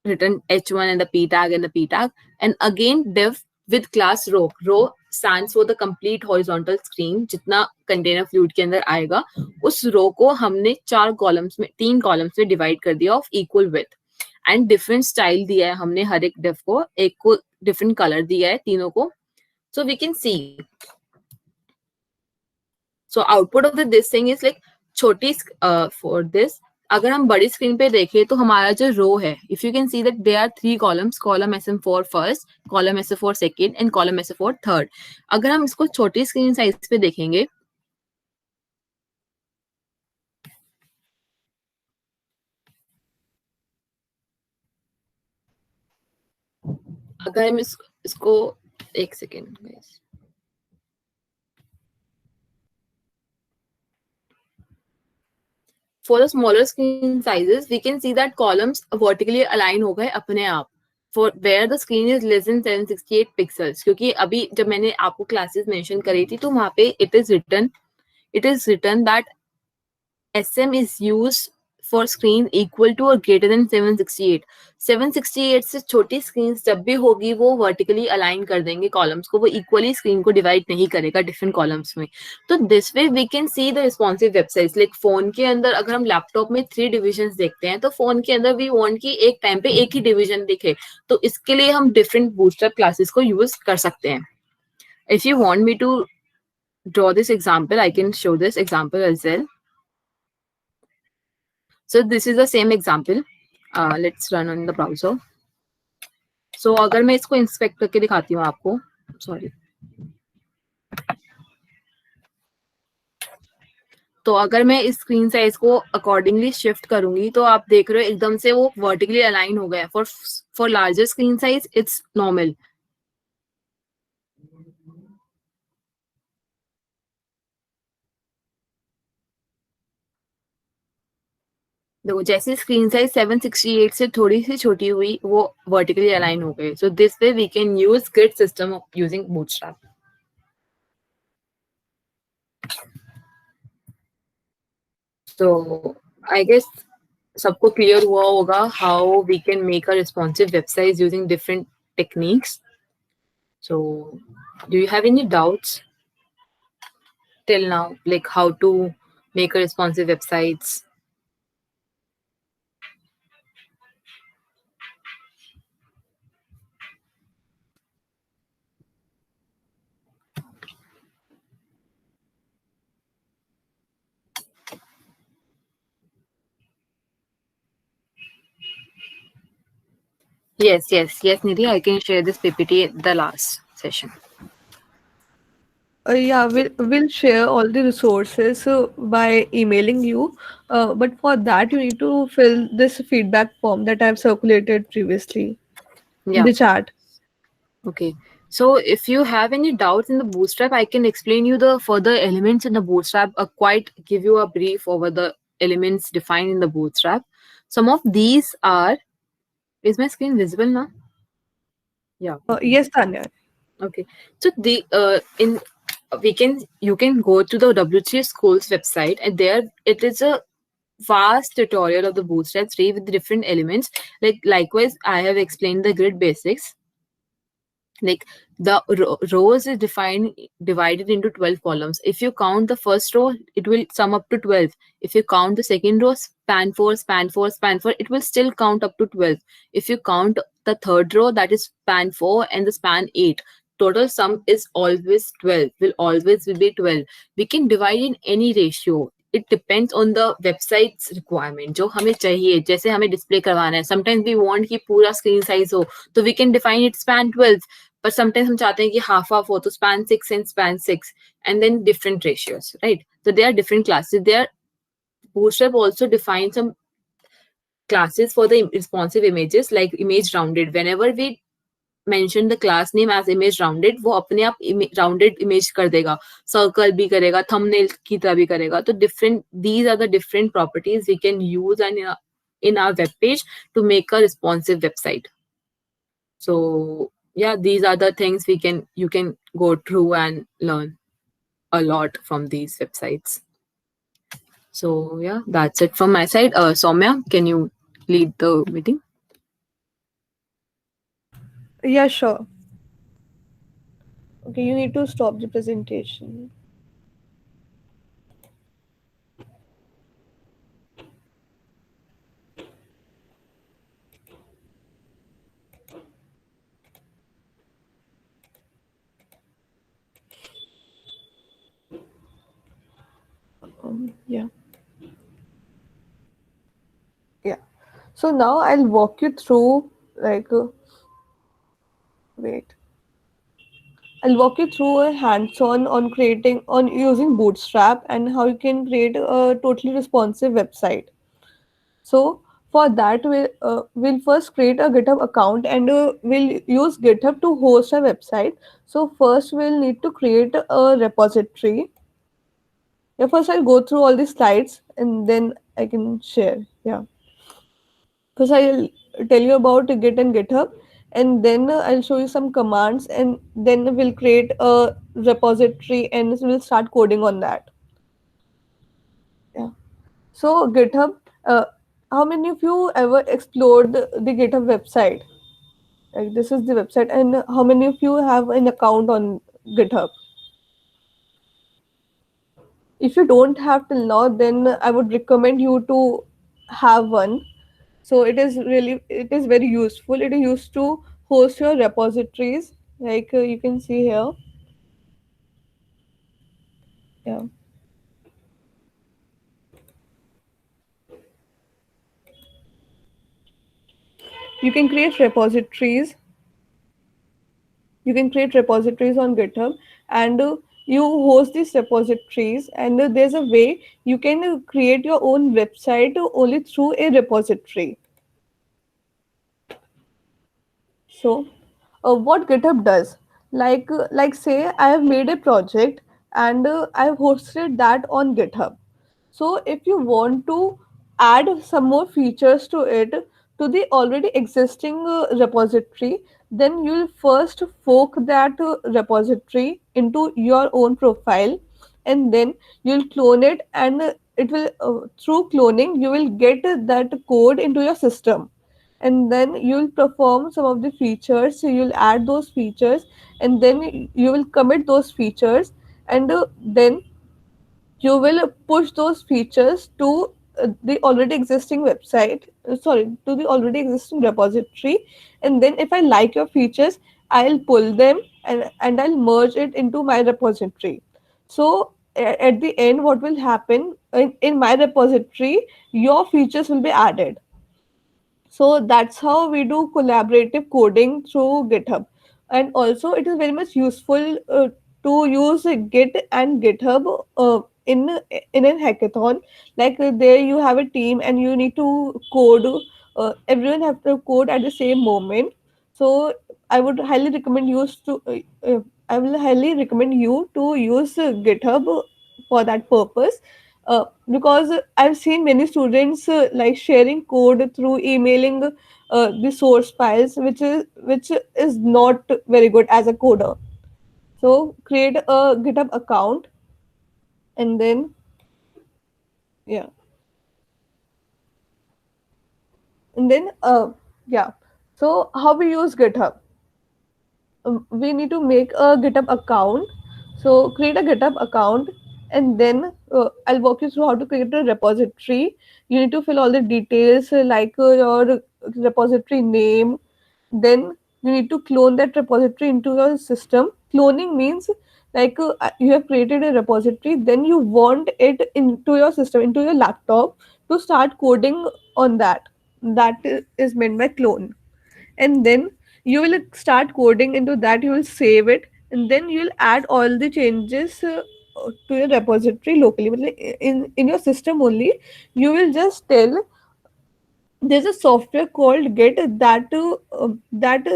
written h1 and the p tag and the p tag, and again div with class row. Row stands for the complete horizontal screen. जितना container fluid के अंदर आएगा, उस row को हमने 3 columns में divide कर दिया of equal width. And different style दिया है हमने हर एक div को, एक को different color दिया है तीनों को. So we can see. So output of this thing is like छोटी for this. अगर हम बड़ी स्क्रीन पे देखें तो हमारा जो रो है, if you can see that there are 3 columns, column SM4 first, column SF4 second and column SF4 third. अगर हम इसको छोटी स्क्रीन साइज पे देखेंगे, अगर हम इसको एक second guys, for the smaller screen sizes, we can see that columns vertically align हो गए अपने आप, for where the screen is less than 768 pixels. क्योंकि अभी जब मैंने आपको classes mention करी थी, तो वहाँ पे it is written that SM is used for screen equal to or greater than 768. 768 से छोटी स्क्रीन जब भी होगी वो वर्टिकली अलाइन कर देंगे कॉलम्स को, वो इक्वली स्क्रीन को डिवाइड नहीं करेगा डिफरेंट कॉलम्स में. तो this way we can see the responsive websites. Like phone के अंदर अगर हम लैपटॉप में 3 डिविजन्स देखते हैं, तो फोन के अंदर वी वांट कि एक टाइम पे एक ही डिवीजन दिखे, तो इसके लिए हम डिफरेंट बूटस्ट्रैप क्लासेस को यूज कर सकते हैं. If you want me to draw this example, I can show this example as well. So this is the same example. Let's run on the browser. So अगर मैं इसको inspect करके दिखाती हूँ आपको, सॉरी, तो अगर मैं इस स्क्रीन साइज को अकॉर्डिंगली शिफ्ट करूंगी, तो आप देख रहे हो एकदम से वो वर्टिकली अलाइन हो गया. For larger screen size it's normal. देखो जैसे स्क्रीन साइज 768 से थोड़ी सी छोटी हुई, वो वर्टिकली अलाइन हो गए. So this way we can use grid system using Bootstrap. So I guess सबको क्लियर हुआ होगा how we can make a responsive website using different techniques. So do you have any doubts till now, like how to make a responsive websites? Yes, Nidhi, I can share this PPT at the last session. Yeah, we'll share all the resources by emailing you. But for that, you need to fill this feedback form that I've circulated previously in Yeah. the chat. Okay. So if you have any doubts in the Bootstrap, I can explain you the further elements in the Bootstrap, quite give you a brief over the elements defined in the Bootstrap. Some of these are, is my screen visible now? Yeah. Yes, Tanya. Okay. So you can go to the W3 Schools website, and there it is a vast tutorial of the Bootstrap 3 with different elements. Likewise, I have explained the grid basics. Like the rows is divided into 12 columns. If you count the first row, it will sum up to 12. If you count the second row, span 4, span 4, span 4, it will still count up to 12. If you count the third row, that is span 4 and the span 8, total sum is always 12, will always be 12. We can divide in any ratio. It depends on the website's requirement. जो हमें चाहिए, जैसे हमें display करवाना है. Sometimes we want कि पूरा screen size हो, तो we can define it span 12. But sometimes हम चाहते हैं कि half हो, तो span 6 and span 6, and then different ratios, right? So there are different classes. Bootstrap also defines some classes for the responsive images, like image rounded. Whenever we mention the class name as image rounded, वो अपने आप rounded image कर देगा, circle भी करेगा, thumbnail की तरह भी करेगा. तो these are the different properties we can use in our web page to make a responsive website. So yeah, these are the things you can go through and learn a lot from these websites. So yeah, that's it from my side. Soumya, can you lead the meeting? Yeah, sure. Okay, you need to stop the presentation. Yeah. Yeah. So now I'll walk you through wait. I'll walk you through a hands-on on using Bootstrap and how you can create a totally responsive website. So for that, we'll first create a GitHub account and we'll use GitHub to host a website. So first we'll need to create a repository. Yeah, first I'll go through all the slides and then I can share. Yeah. First I'll tell you about Git and GitHub, and then I'll show you some commands, and then we'll create a repository and we'll start coding on that. Yeah. So GitHub, how many of you ever explored the GitHub website? Like this is the website, and how many of you have an account on GitHub? If you don't have till now, then I would recommend you to have one. So it is very useful. It is used to host your repositories, like you can see here. Yeah. You can create repositories. You can create repositories on GitHub, and you host these repositories. And there's a way you can create your own website only through a repository. So, what GitHub does, like say I have made a project and I have hosted that on GitHub. So if you want to add some more features to it, to the already existing repository, then you'll first fork that repository into your own profile, and then you'll clone it, and it will through cloning you will get that code into your system, and then you'll perform some of the features. So you'll add those features, and then you will commit those features, and then you will push those features to the already existing website, to the already existing repository. And then if I like your features, I'll pull them, and I'll merge it into my repository. So at the end, what will happen in my repository, your features will be added. So that's how we do collaborative coding through GitHub. And also, it is very much useful to use Git and GitHub in a hackathon. Like there, you have a team and you need to code. Everyone have to code at the same moment. So I would highly recommend I will highly recommend you to use GitHub for that purpose, because I've seen many students like sharing code through emailing the source files, which is not very good as a coder. So create a GitHub account, and then yeah, And then yeah, so how we use GitHub. We need to make a GitHub account. So create a GitHub account, and then I'll walk you through how to create a repository. You need to fill all the details like your repository name. Then you need to clone that repository into your system. Cloning means like you have created a repository, then you want it into your system, into your laptop, to start coding on that. That is meant by clone. And then you will start coding into that, you will save it, and then you'll add all the changes to your repository locally. मतलब in your system only. You will just tell, there's a software called Git that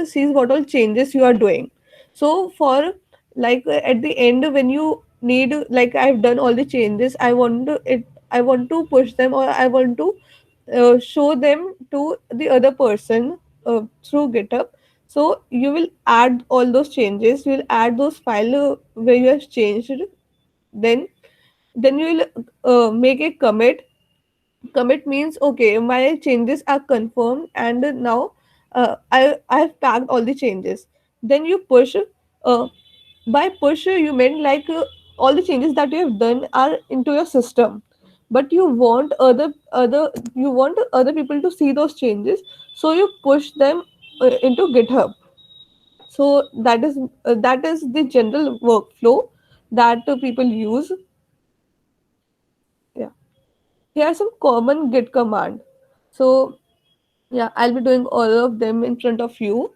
sees what all changes you are doing. So for like at the end, when you need, like I've done all the changes, I want to push them, or I want to show them to the other person through GitHub. So you will add all those changes, you will add those file where you have changed. then then you will make a commit. Commit means okay, my changes are confirmed, and now I have packed all the changes. Then you push. By push you meant like all the changes that you have done are into your system, but you want other people to see those changes, so you push them into GitHub. So that is the general workflow that people use. Yeah, here are some common Git command. So yeah, I'll be doing all of them in front of you.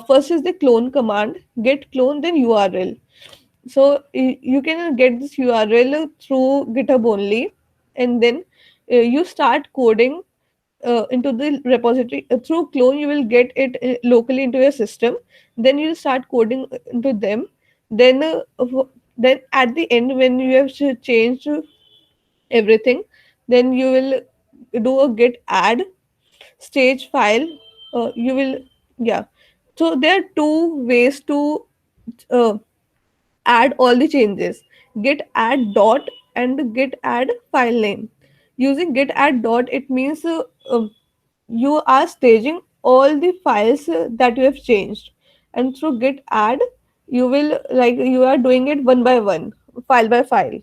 First is the clone command, git clone, then URL. So you can get this URL through GitHub only, and then you start coding into the repository. Through clone, you will get it locally into your system. Then you'll start coding into them. Then, then at the end, when you have changed everything, then you will do a git add stage file. You will, yeah. So there are two ways to uh, add all the changes: git add dot and git add file name. Using git add dot, it means you are staging all the files that you have changed, and through git add, you will, like you are doing it one by one, file by file.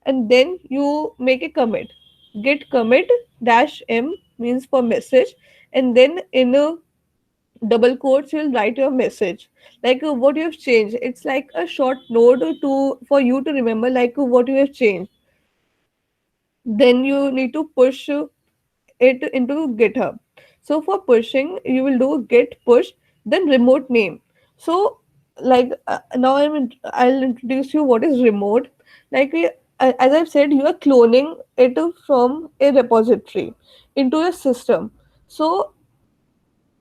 And then you make a commit. Git commit dash m means for message, and then in a double quotes you'll write your message, like what you have changed. It's like a short note to for you to remember, like what you have changed. Then you need to push it into GitHub. So for pushing, you will do git push, then remote name. So like now I'll introduce you what is remote. Like as I've said, you are cloning it from a repository into a system. So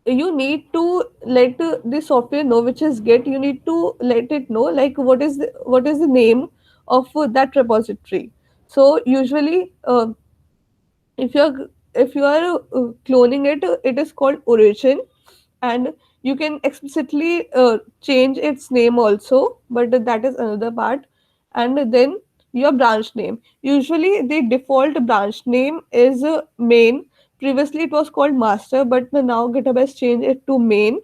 you need to let the software know, which is Git. You need to let it know like what is the name of that repository. So usually if you are cloning it, it is called origin, and you can explicitly change its name also, but that is another part. And then your branch name, usually the default branch name is main. Previously it was called master, but now GitHub has changed it to main.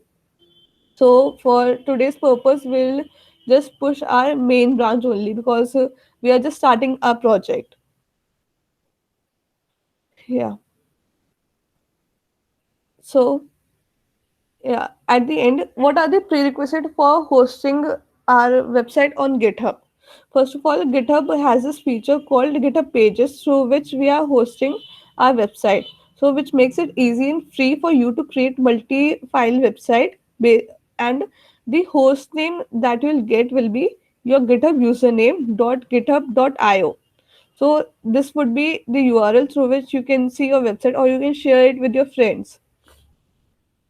So for today's purpose, we'll just push our main branch only, because we are just starting our project. Yeah. So yeah, at the end, what are the prerequisites for hosting our website on GitHub? First of all, GitHub has this feature called GitHub Pages, through which we are hosting our website. So, which makes it easy and free for you to create multi-file website. And the host name that you'll get will be your GitHub username .github.io. So this would be the URL through which you can see your website, or you can share it with your friends.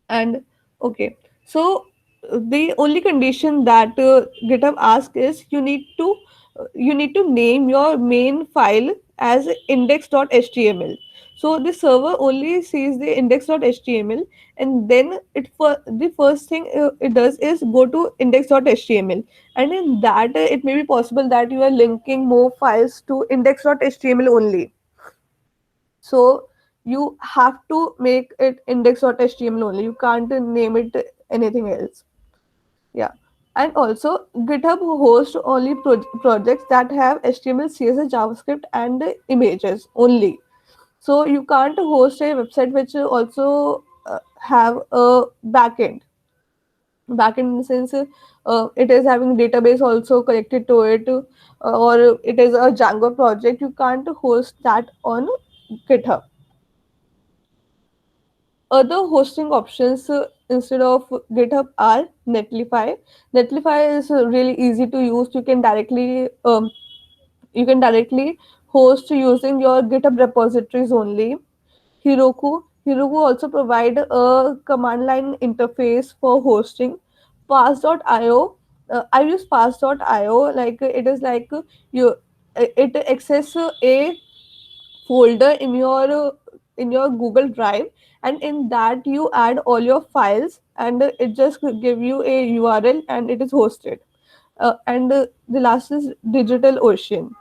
And okay, so the only condition that GitHub asks is you need to name your main file as index.html. So the server only sees the index.html, and then for the first thing it does is go to index.html, and in that it may be possible that you are linking more files to index.html only. So you have to make it index.html only. You can't name it anything else. Yeah. And also, GitHub hosts only projects that have HTML, CSS, JavaScript, and images only. So you can't host a website which also have a backend. Backend in the sense it is having database also connected to it, or it is a Django project. You can't host that on GitHub. Other hosting options instead of GitHub are Netlify. Netlify is really easy to use. You can directly host using your GitHub repositories only. Heroku also provide a command line interface for hosting. Fast.io, I use Fast.io. Like it is like you it access a folder in your Google Drive, and in that you add all your files, and it just give you a URL and it is hosted. And the last is DigitalOcean.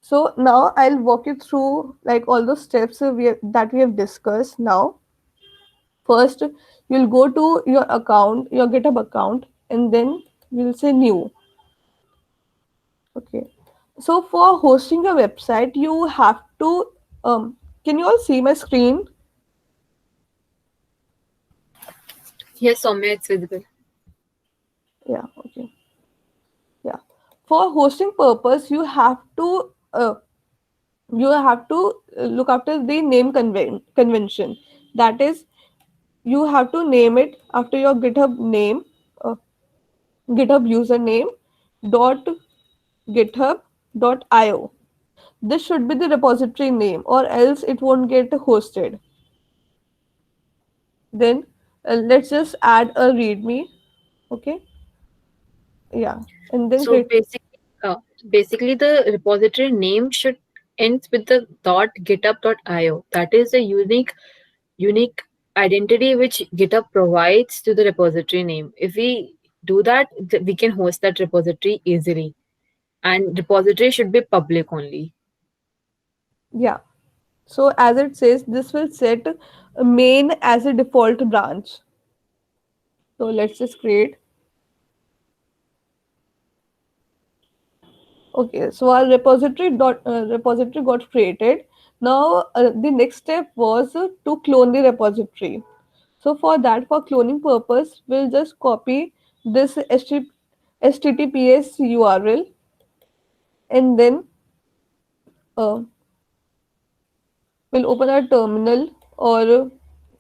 So now I'll walk you through like all the steps that we have discussed now. First, you'll go to your account, your GitHub account, and then you'll say new. Okay. So for hosting a website, you have to can you all see my screen? Yes, Soumya, it's visible. Yeah, okay. Yeah. For hosting purpose, you have to look after the name convention. That is, you have to name it after your GitHub name, GitHub username dot github.io. This should be the repository name, or else it won't get hosted. Then let's just add a README. Okay, yeah, and then So create. basically, the repository name should ends with the .github.io. That is a unique identity which GitHub provides to the repository name. If we do that, we can host that repository easily. And repository should be public only. Yeah. So as it says, this will set main as a default branch. So let's just create. Okay, so our repository got created. Now the next step was to clone the repository. So for that, for cloning purpose, we'll just copy this HTTPS URL, and then uh, we'll open our terminal, or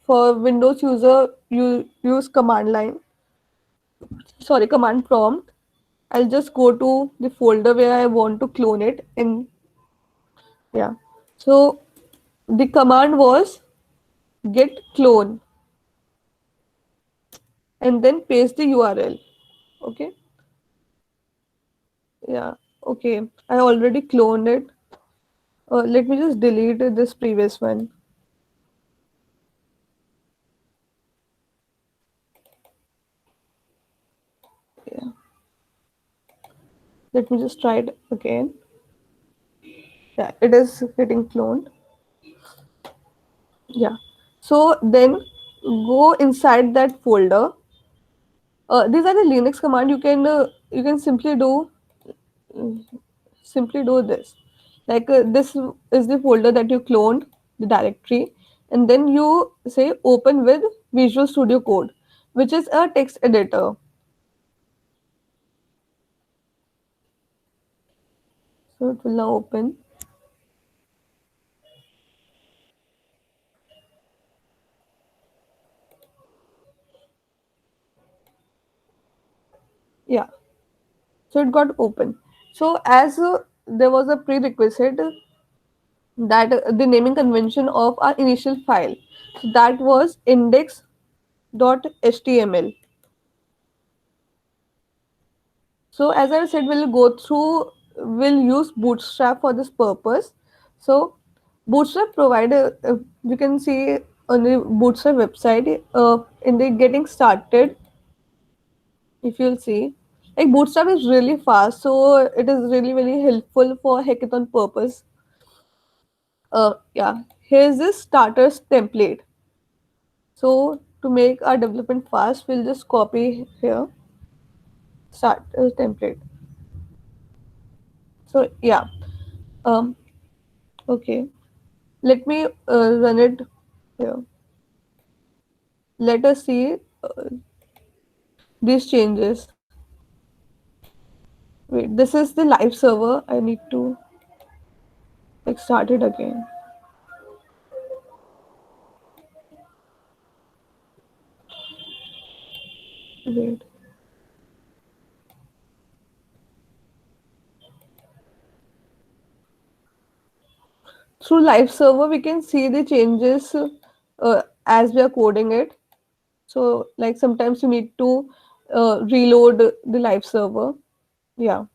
for Windows user, you use command prompt. I'll just go to the folder where I want to clone it in. Yeah. So the command was git clone, and then paste the URL. Okay. Yeah. Okay. I already cloned it. Let me just delete this previous one. Yeah. Let me just try it again. Yeah, it is getting cloned. Yeah. So then go inside that folder. These are the Linux command. You can simply do this. Like this is the folder that you cloned, the directory, and then you say open with Visual Studio Code, which is a text editor. So it will now open. Yeah. So it got open. So as there was a prerequisite that the naming convention of our initial file, so that was index.html. So as I said, we'll use Bootstrap for this purpose. So Bootstrap provider, you can see on the Bootstrap website in the getting started, if you'll see, like Bootstrap is really fast, so it is really helpful for hackathon purpose. Yeah, here's this starters template. So to make our development fast, we'll just copy here starter template. So yeah, um, okay. Let me run it here. Let us see these changes. Wait, this is the live server. I need to like start it again. Wait. Through live server, we can see the changes as we are coding it. So like sometimes you need to reload the live server. Yeah,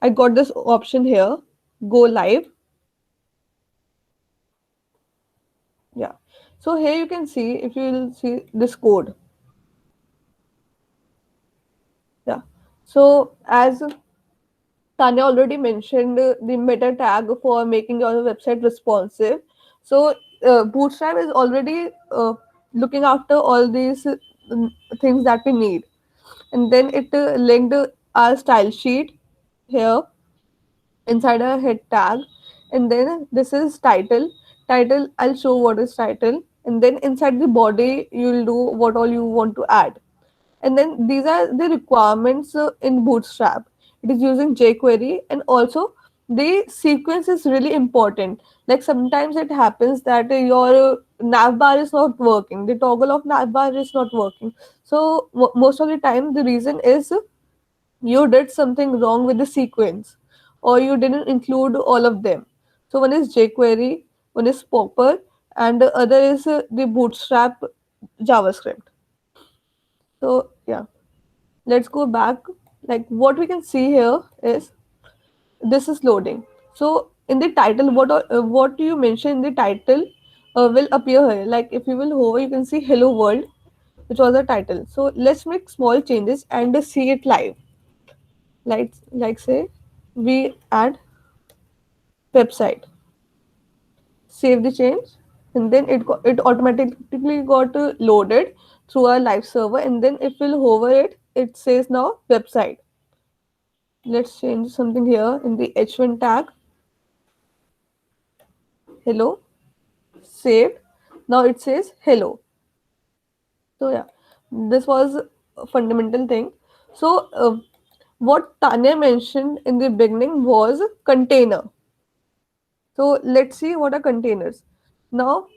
I got this option here. Go live. Yeah. So here you can see if you will see this code. Yeah. So as Tanya already mentioned the meta tag for making your website responsive. So Bootstrap is already looking after all these things that we need. And then it linked our style sheet here inside a head tag. And then this is title. I'll show what is title, and then inside the body you'll do what all you want to add. And then these are the requirements in Bootstrap. It is using jQuery, and also the sequence is really important. Like sometimes it happens that your nav bar is not working, the toggle of nav bar is not working. So most of the time the reason is you did something wrong with the sequence, or you didn't include all of them. So one is jQuery, one is Popper, and the other is the Bootstrap JavaScript. So yeah, let's go back. Like what we can see here is this is loading. So in the title, what you mention in the title will appear here. Like if you will hover, you can see "Hello World," which was the title. So let's make small changes and see it live. Like say we add website, save the change, and then it automatically got loaded through our live server. And then if we'll hover it, it says now website. Let's change something here in the h1 tag. Hello, saved. Now it says hello. So yeah, this was a fundamental thing. So what Tanya mentioned in the beginning was container. So let's see what are containers. Now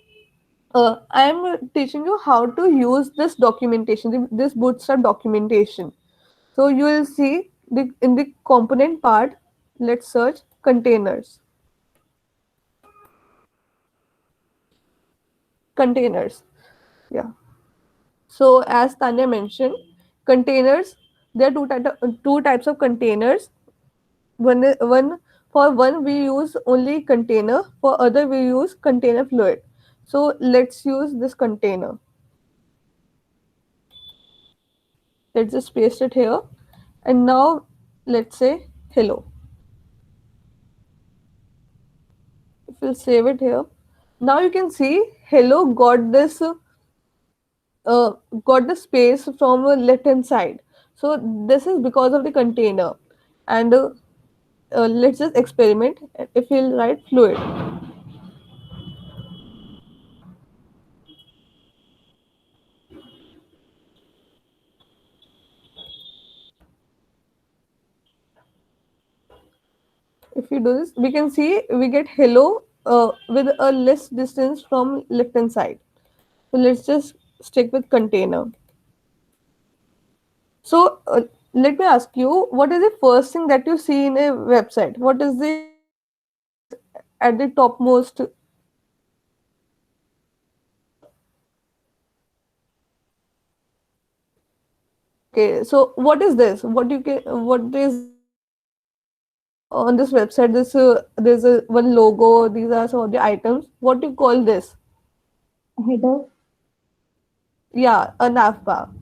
I'm teaching you how to use this documentation, this Bootstrap documentation. So you will see in the component part. Let's search containers. Containers. Yeah. So as Tanya mentioned, containers. There are two types of containers. One for one we use only container. For other we use container fluid. So let's use this container. Let's just paste it here, and now let's say hello. If we'll save it here, now you can see hello got the space from the left hand side. So this is because of the container. And let's just experiment. If we'll write fluid, if you do this, we can see we get hello with a less distance from left hand side. So let's just stick with container. So let me ask you, what is the first thing that you see in a website? What is the at the topmost? Okay, so what is this? What is on this website? There's a one logo. These are some of the items. What do you call this? Header. Yeah, a navbar.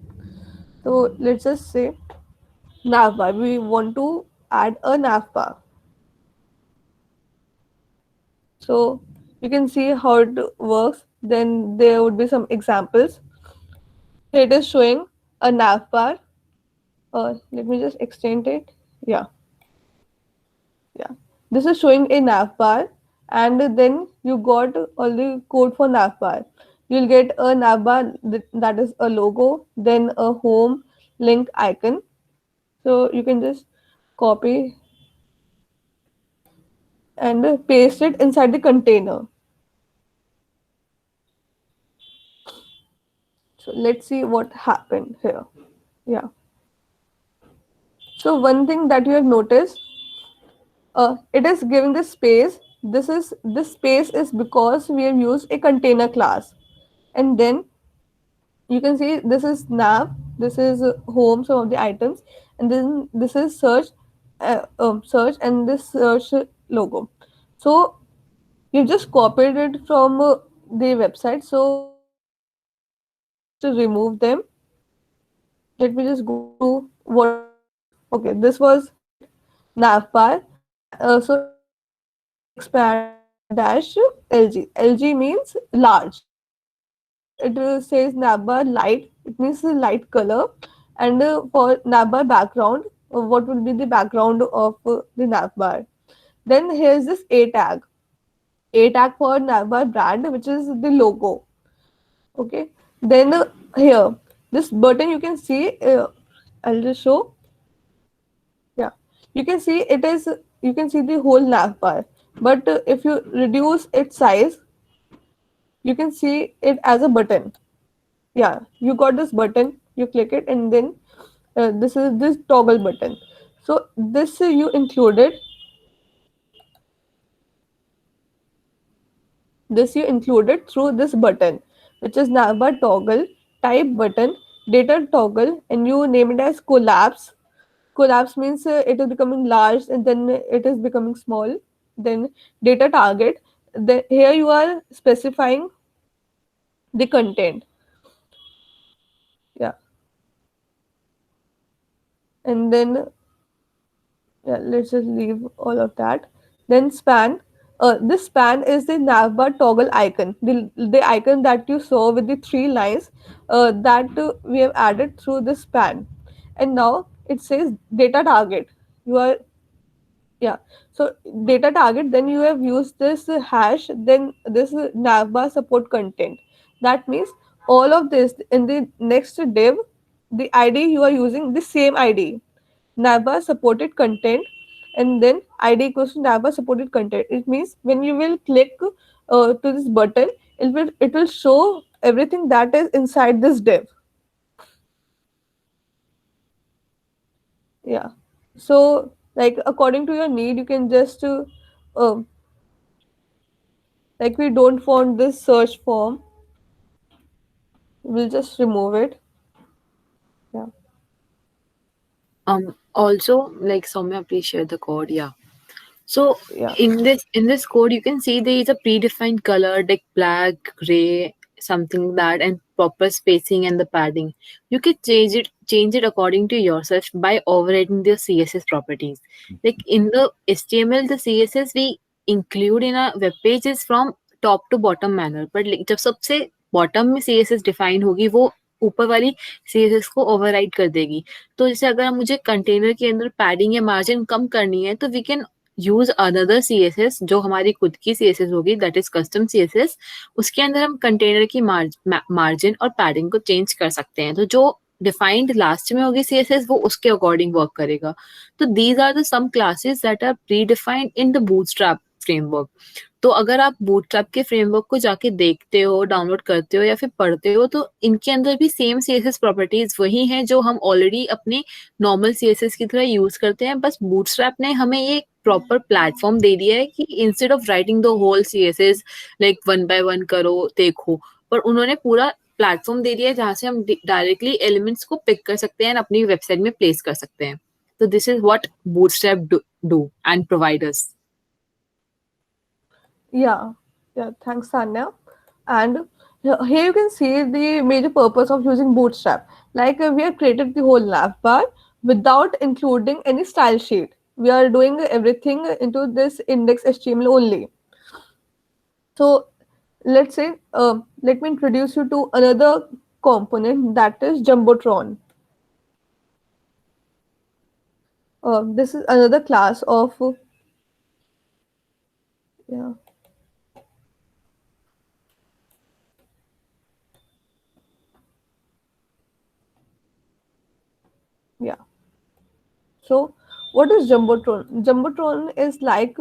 So let's just say navbar. We want to add a navbar. So You can see how it works. Then there would be some examples. Here it is showing a nav bar. Let me just extend it. Yeah, yeah. This is showing a nav bar, and then you got all the code for nav bar. You'll get a nav bar that is a logo, then a home link icon. So you can just copy and paste it inside the container. So let's see what happened here. Yeah. So one thing that you have noticed, it is giving the space. This space is because we have used a container class, and then you can see this is nav, this is home, some of the items, and then this is search, search, and this search logo. So you just copied it from the website. So to remove them, let me just go to what we have used. Okay, this was navbar. So here it is expand dash LG. LG means large. Here it says navbar light. It means the light color. And for navbar background, what will be the background of the navbar? Then here's this A tag. A tag for navbar brand, which is the logo. Okay. Then here, this button you can see. I'll just show. Yeah, you can see it is. You can see the whole nav bar. But if you reduce its size, you can see it as a button. Yeah, you got this button. You click it, and then this is this toggle button. So this you included. This you included through this button, which is navbar toggle type button data toggle, and you name it as collapse. Collapse means it is becoming large and then it is becoming small. Then data target. Then here you are specifying the content. Yeah, and then yeah, let's just leave all of that. Then span. This span is the navbar toggle icon, the icon that you saw with the three lines that we have added through the span. And now it says data target. You are Yeah, so data target, then you have used this hash, then this navbar support content. That means all of this in the next div, the ID you are using the same ID, navbar supported content, and then ID equals to navbar supported content. It means when you will click to this button, it will show everything that is inside this div. Yeah. So like according to your need, you can just uh, like we don't want this search form, we'll just remove it. Yeah. Also, like Soumya, please share the code. Yeah. So Yeah. in this code, you can see there is a predefined color like black, gray, something like that, and proper spacing and the padding. You can change it according to yourself by overriding the CSS properties. Like in the HTML, the CSS we include in a web page is from top to bottom manner. But like जब सबसे bottom में CSS define होगी वो ऊपर वाली CSS को override कर देगी. तो जैसे अगर मुझे कंटेनर के अंदर पैडिंग या मार्जिन कम करनी है तो we can use another CSS जो हमारी खुद की CSS होगी दैट इज कस्टम CSS. उसके अंदर हम कंटेनर की मार्जिन और पैडिंग को चेंज कर सकते हैं. तो जो डिफाइंड लास्ट में होगी CSS वो उसके अकॉर्डिंग वर्क करेगा. तो these are the some classes that are predefined in the Bootstrap framework. तो अगर आप बूटस्ट्रैप के फ्रेमवर्क को जाके देखते हो, डाउनलोड करते हो या फिर पढ़ते हो तो इनके अंदर भी सेम CSS प्रॉपर्टीज वही हैं जो हम ऑलरेडी अपने नॉर्मल CSS की तरह यूज करते हैं. बस बूटस्ट्रैप ने हमें ये प्रॉपर प्लेटफॉर्म दे दिया है कि instead of writing the whole CSS like one by one करो देखो, पर उन्होंने पूरा प्लेटफॉर्म दे दिया है जहाँ से हम डायरेक्टली एलिमेंट्स को पिक कर सकते हैं और अपनी वेबसाइट में प्लेस कर सकते हैं. तो this is what bootstrap do and provide us. Yeah. Yeah. Thanks, Sanya. And here you can see the major purpose of using Bootstrap. Like we have created the whole nav bar without including any style sheet. We are doing everything into this index HTML only. So let's say, let me introduce you to another component, that is Jumbotron. This is another class of, yeah, yeah. So what is Jumbotron? Jumbotron is like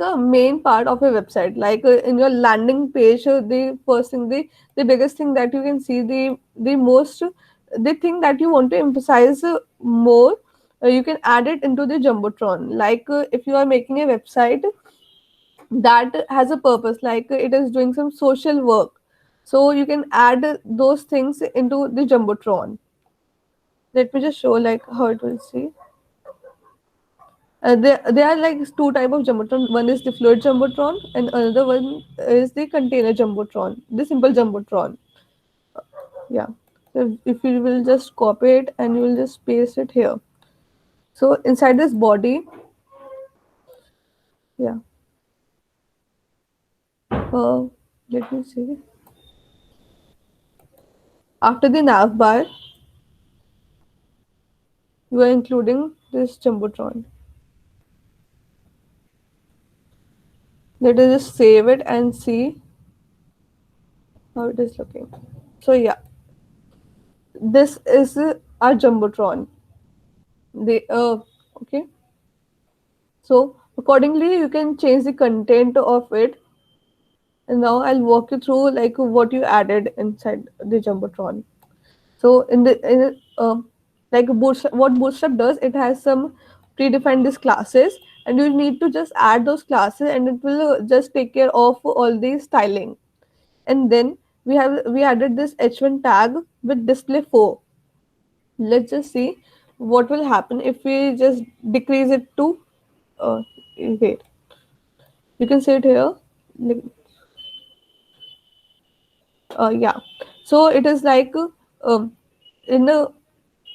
a main part of a website. Like in your landing page, the first thing, the biggest thing that you can see, the most, the thing that you want to emphasize more, you can add it into the Jumbotron. Like if you are making a website that has a purpose, like it is doing some social work, so you can add those things into the Jumbotron. Let me just show like how it will see. There are like two type of jumbotron. One is the fluid jumbotron, and another one is the container jumbotron, the simple jumbotron. Yeah. So if you will just copy it and you will just paste it here. So inside this body, yeah. Uh, Let me see. After the nav bar, you are including this jumbotron. Let us just save it and see how it is looking. So yeah, this is our jumbotron. The okay. So accordingly, you can change the content of it. And now I'll walk you through like what you added inside the Jumbotron. So like what Bootstrap does, it has some predefined these classes, and you need to just add those classes, and it will just take care of all the styling. And then we added this h1 tag with display 4. Let's just see what will happen if we just decrease it to wait. You can see it here. Like, yeah. So it is like in a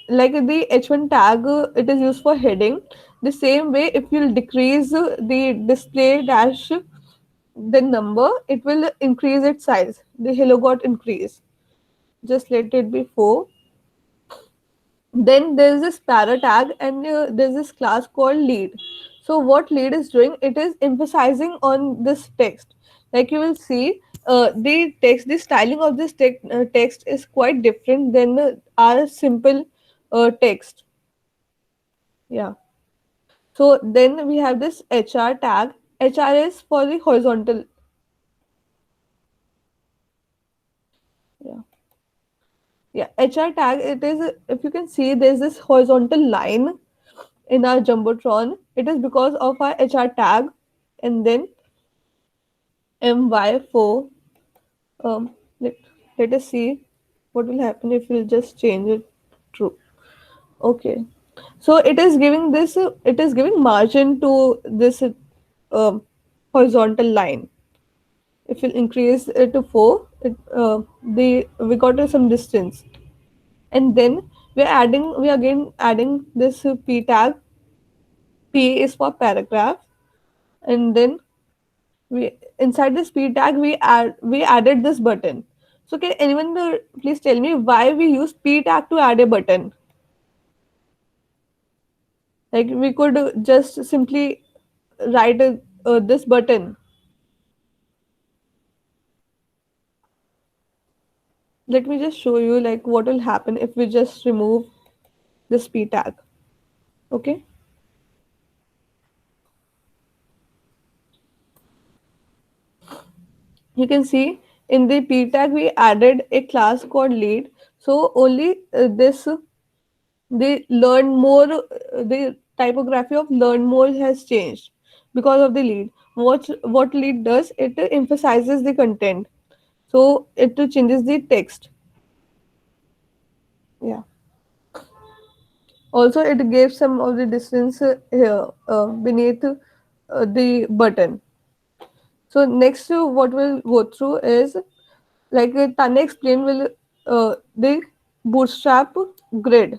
like the h1 tag, it is used for heading. The same way, if you'll decrease the display dash the number, it will increase its size. The hello got increase. Just let it be 4. Then there's this para tag, and there's this class called lead. So what lead is doing, it is emphasizing on this text. Like you will see, the styling of this text is quite different than our simple text. Yeah. So then we have this hr tag. Hr is for the horizontal. Yeah. Yeah, hr tag, it is, if you can see, there's this horizontal line in our jumbotron. It is because of our hr tag. And then my4, um let, let us see what will happen if we'll just change it true. Okay, so it is giving margin to this horizontal line. If we'll increase it to 4, we got some distance. And then we are again adding this p tag. P is for paragraph. And then we inside this p tag, we added this button. So can anyone please tell me why we use p tag to add a button? Like we could just simply write this button. Let me just show you like what will happen if we just remove this p tag. Okay. You can see in the p tag we added a class called lead. So only this the learn more the typography of learn more has changed because of the lead. What lead does, it emphasizes the content, so it changes the text. Yeah. Also it gives some of the distance here beneath the button. So next what we'll go through is like Tanya explained, will the bootstrap grid.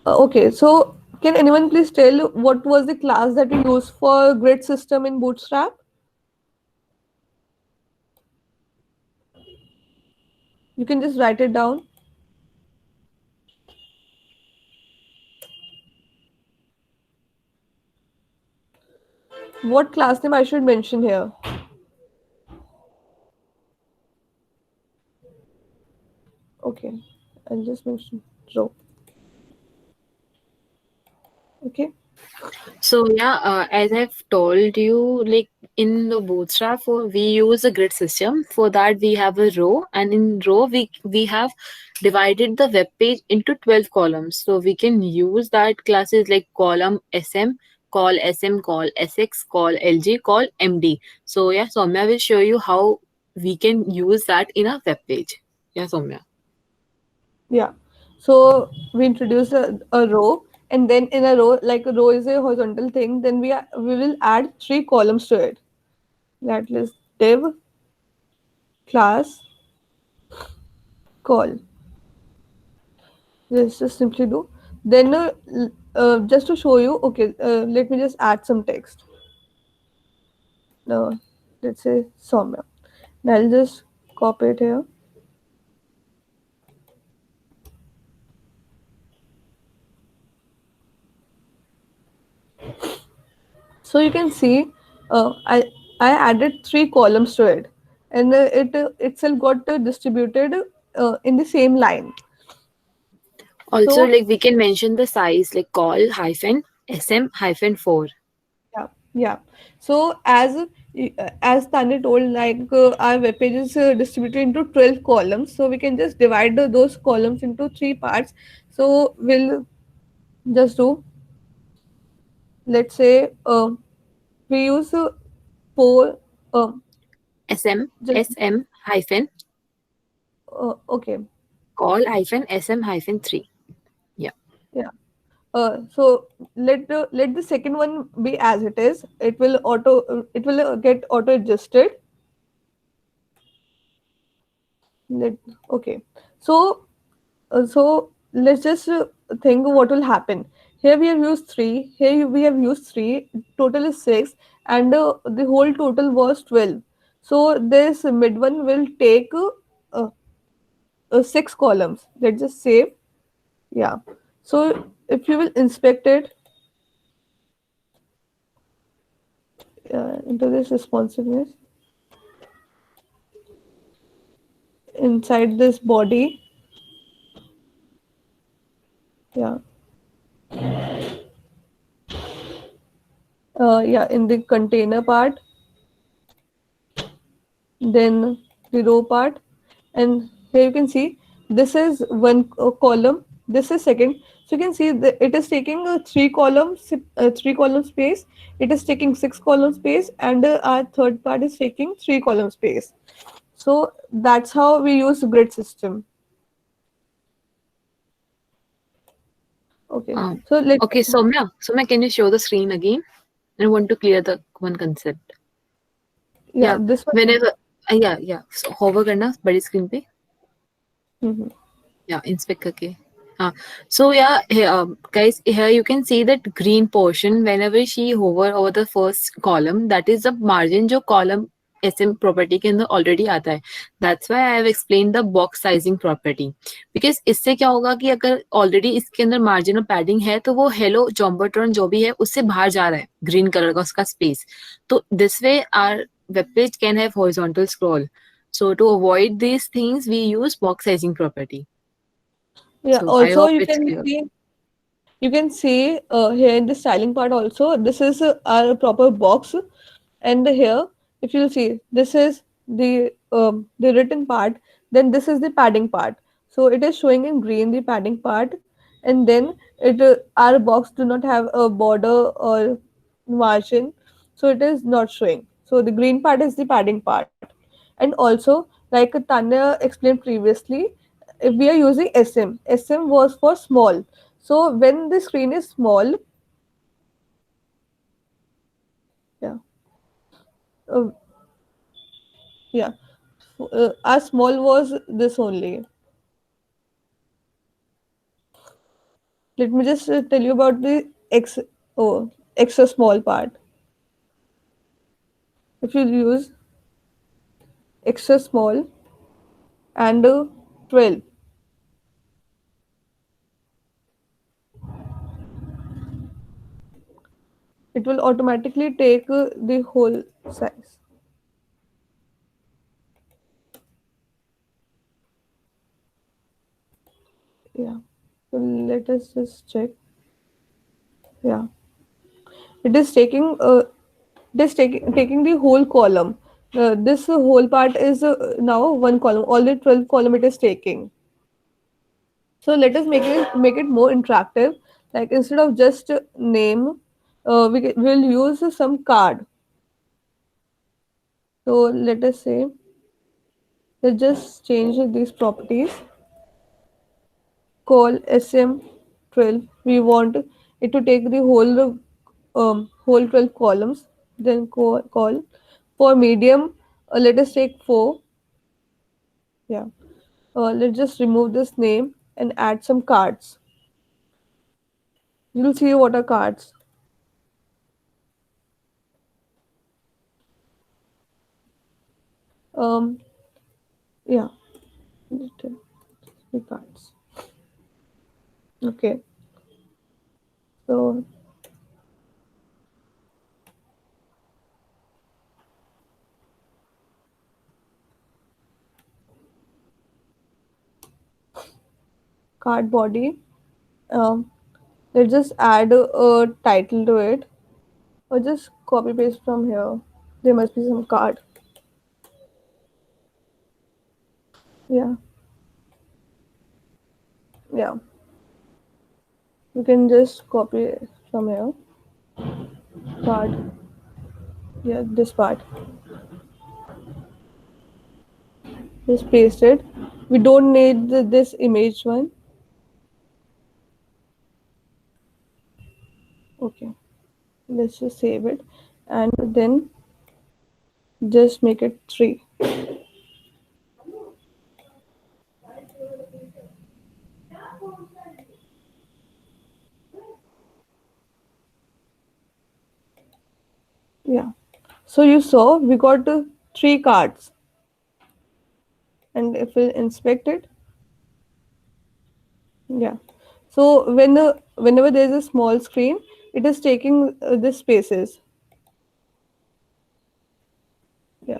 Okay, so Can anyone please tell what was the class that you used for grid system in Bootstrap? You can just write it down. What class name I should mention here? Okay, I'll just mention row. Okay. So yeah, as I've told you, like in the Bootstrap, we use a grid system. For that, we have a row, and in row we have divided the web page into 12 columns. So we can use that classes like column SM, call SX, call LG, call MD. So yeah, Soumya will show you how we can use that in a web page. Yeah, Soumya. Yeah. So we introduce a row, and then in a row, like a row is a horizontal thing, then we will add 3 columns to it. That is div, class, call. Let's just simply do. Then just to show you, okay, let me just add some text. Now, let's say Soumya. Now I'll just copy it here. So you can see, I added 3 columns to it, and it itself got distributed in the same line. Also, So like we can mention the size, like call hyphen SM hyphen 4. yeah, yeah. So as Tanya told, like our web page is distributed into 12 columns. So we can just divide those columns into 3 parts. So we'll just do. Let's say we use 4. Just SM hyphen okay. call hyphen SM hyphen 3. Yeah. Yeah. So let the second one be as it is. It will get auto adjusted. Let okay. So let's just think what will happen. Here we have used 3. Here we have used 3. Total is 6, and the whole total was 12. So this mid one will take 6 columns. Let's just save. Yeah. So if you will inspect it into this responsiveness inside this body, yeah, yeah, in the container part, then the row part, and here you can see this is one column, this is second. So you can see that it is taking 3 column space, it is taking 6 column space, and our third part is taking 3 column space. So that's how we use grid system. Okay, Um, so let okay, Soumya, can you show the screen again? I want to clear the one concept. yeah, Yeah, this one. whenever, yeah. So hover करना बड़ी screen पे. Mhm. Yeah, inspect करके. So yeah, here, guys, here you can see that green portion. Whenever she hover over the first column, that is the margin जो column SM property के अंदर already आता है. That's why I have explained the box sizing property. Because इससे क्या होगा कि अगर already इसके अंदर margin और padding है तो वो hello jumbotron जो भी है उससे बाहर जा रहा है green color का उसका space. तो this way our web page can have horizontal scroll. So to avoid these things, we use box sizing property. Yeah, So I also hope it's clear. you can see here in the styling part also, this is our proper box, and here if you see, this is the written part, then this is the padding part. So it is showing in green the padding part, and then it our box do not have a border or margin, so it is not showing. So the green part is the padding part. And also, like Tanya explained previously, if we are using SM was for small. So when the screen is small, yeah, uh, yeah, our small was this only. Let me just tell you about the extra small part. If you use extra small and 12, it will automatically take the whole size. Yeah. So let us just check. Yeah. It is taking the whole column. This whole part is now one column. All the 12 column it is taking. So let us make it more interactive. Like instead of just name, we'll use some card. So let us say, let's just change these properties. Call SM12. We want it to take the whole 12 columns. Then call for medium. Let us take 4. Yeah. Let's just remove this name and add some cards. You'll see what are cards. Um, yeah, the cards. Okay, so card body. Um, let's just add a title to it, or just copy paste from here. There must be some card. Yeah, yeah. You can just copy it from here. Card. Yeah, this part. Just paste it. We don't need this image one. Okay, let's just save it, and then just make it 3. Yeah. So you saw we got 3 cards, and if we inspect it, yeah. So whenever there is a small screen, it is taking the spaces. Yeah,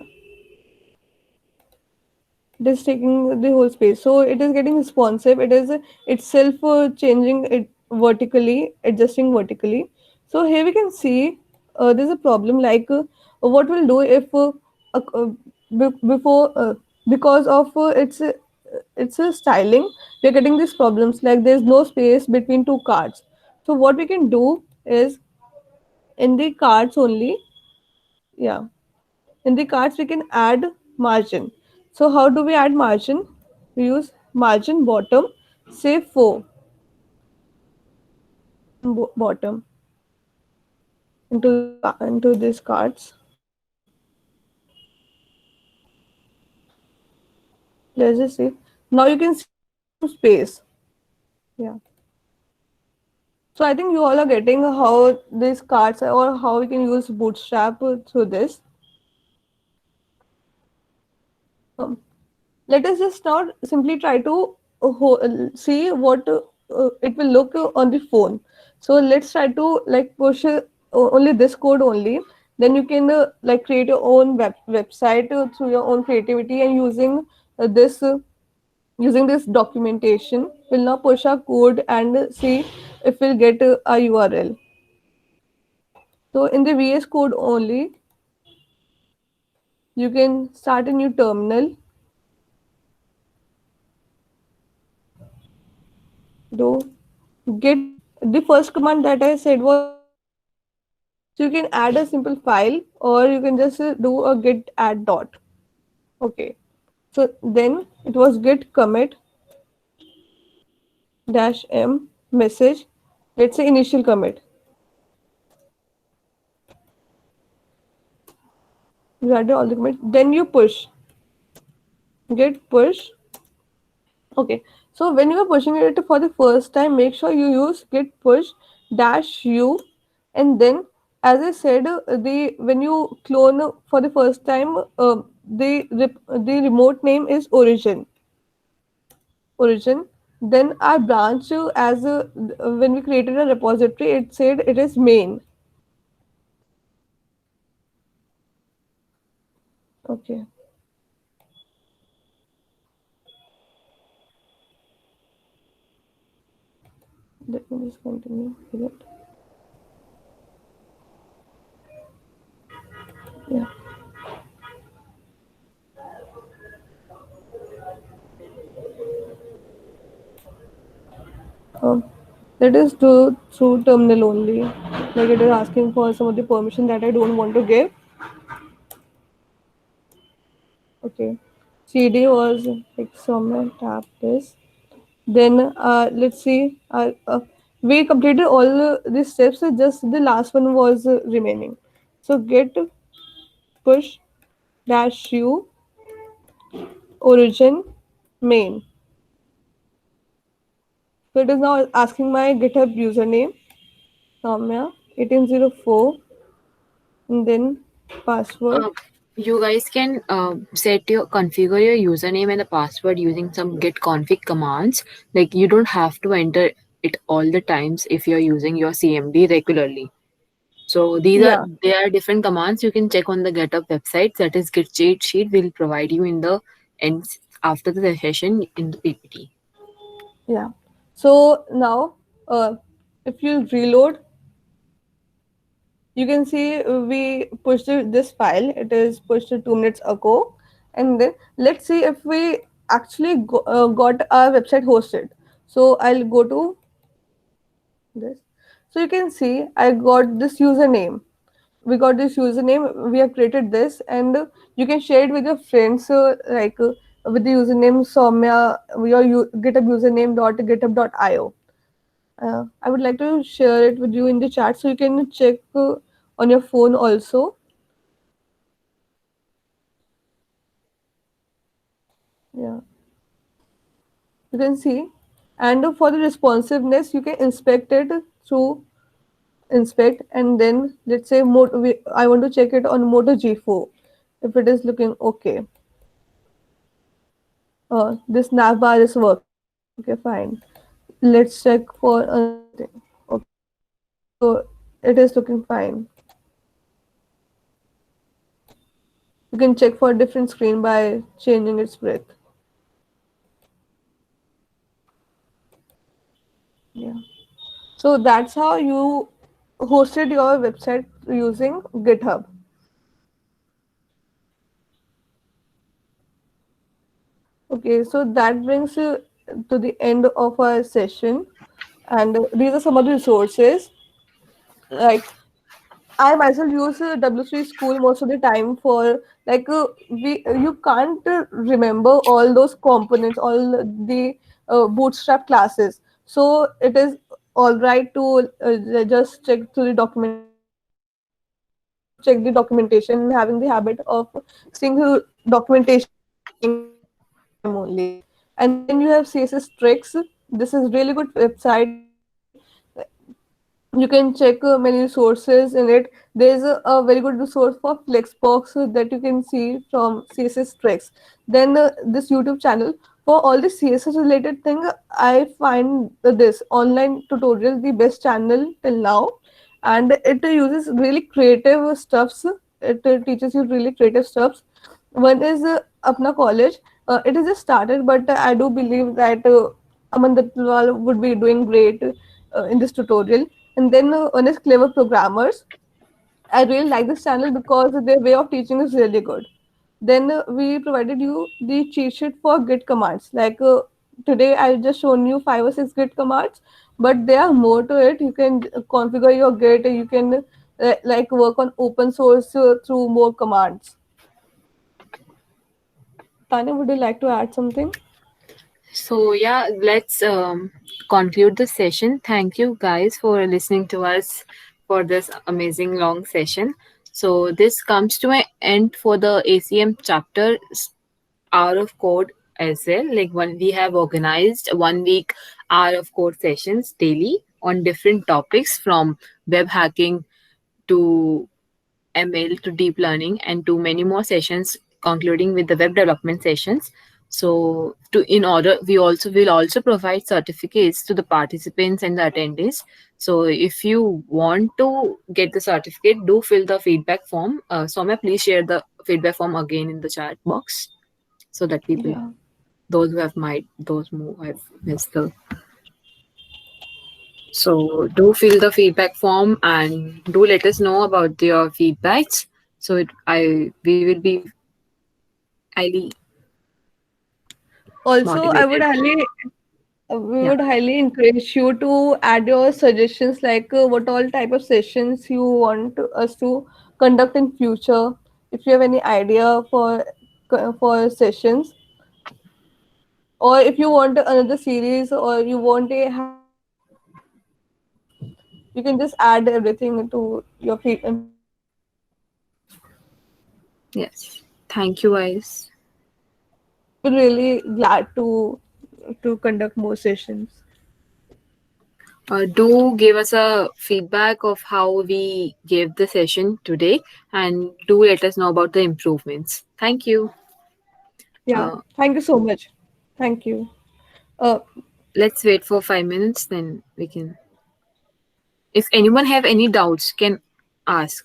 it is taking the whole space. So it is getting responsive. It is itself changing it vertically, adjusting vertically. So here we can see there's a problem. Like what we'll do if uh, before because of it's a styling, we're getting these problems. Like there's no space between 2 cards. So what we can do is in the cards only, yeah, in the cards we can add margin. So how do we add margin? We use margin bottom, say 4 bottom into these cards. Let's just see. Now you can see some space. Yeah. So I think you all are getting how these cards or how we can use Bootstrap through this. Um, let us just now simply try to see what it will look on the phone. So let's try to like push only this code only. Then you can like create your own website through your own creativity and this using this documentation. We'll now push our code and see if we'll get a URL. So in the VS Code only, you can start a new terminal. Do git. The first command that I said was git. So you can add a simple file or you can just do a git add dot. Okay. So then it was git commit dash m message. Let's say initial commit. You added all the commit. Then you push. Git push. Okay. So when you are pushing it for the first time, make sure you use git push dash u, and then, as I said, the when you clone for the first time, the remote name is origin. Then our branch, as when we created a repository, it said it is main. Okay, let me just continue with it. Yeah. Um, that is through terminal only. Like it is asking for some of the permission that I don't want to give. Okay. CD was like somewhere tap this. Then let's see. We completed all the steps. So just the last one was remaining. So get push dash u origin main. So it is now asking my GitHub username Soumya 1804, and then password. You guys can configure your username and the password using some git config commands. Like you don't have to enter it all the times if you're using your CMD regularly. So Yeah, there are different commands you can check on the GitHub website. That is Git cheat sheet will provide you in the end after the session in the PPT. yeah. So now, if you reload, you can see we pushed this file. It is pushed 2 minutes ago, and then let's see if we actually got our website hosted. So I'll go to this. So you can see I got this username. We got this username. We have created this, and you can share it with your friends, with the username Soumya, your GitHub username .github.io. I would like to share it with you in the chat so you can check on your phone also. Yeah, you can see. And for the responsiveness, you can inspect it through inspect, and then let's say I want to check it on Moto G4 if it is looking okay. This navbar is working. Okay, fine. Let's check for another thing. Okay, so it is looking fine. You can check for a different screen by changing its width. Yeah. So that's how you hosted your website using GitHub. Okay, so that brings you to the end of our session. And these are some of the resources. Like I myself use W3 School most of the time for we you can't remember all those components, all the bootstrap classes. So it is all right to just check through the documentation. I myself check the documentation, having the habit of seeing the documentation and learning it one at a time only. And then you have CSS tricks. This is really good website. You can check many resources in it. There's a very good resource for Flexbox that you can see from CSS tricks. Then this YouTube channel for all the CSS related thing, I find this online tutorial the best channel till now, and it uses really creative stuffs. It teaches you really creative stuffs. One is Apna College. It is just started, but I do believe that Aman Datwal would be doing great in this tutorial. And then one is Clever Programmers. I really like this channel because their way of teaching is really good. Then we provided you the cheat sheet for Git commands. Today, I just shown you 5 or 6 Git commands, but there are more to it. You can configure your Git. You can work on open source through more commands. Tanya, would you like to add something? So yeah, let's conclude the session. Thank you guys for listening to us for this amazing long session. So this comes to an end for the ACM chapter Hour of Code as well. Like we have organized 1 week hour of code sessions daily on different topics from web hacking to ML to deep learning and to many more sessions, concluding with the web development sessions. So, in order, we also will also provide certificates to the participants and the attendees. So, if you want to get the certificate, do fill the feedback form. Soumya, please share the feedback form again in the chat box so that people, Yeah. those who have missed the. So do fill the feedback form and do let us know about your feedbacks. So we will be highly Also, I would motivated. we Yeah. would highly encourage you to add your suggestions, like what all type of sessions you want us to conduct in future. If you have any idea for sessions, or if you want another series, or you want a you can just add everything into your feedback. Yes. Thank you, guys. We're really glad to conduct more sessions. Do give us a feedback of how we gave the session today, and do let us know about the improvements. Thank you. Yeah, Uh, thank you so much. Thank you. Uh, let's wait for 5 minutes, then we can. If anyone have any doubts, can ask.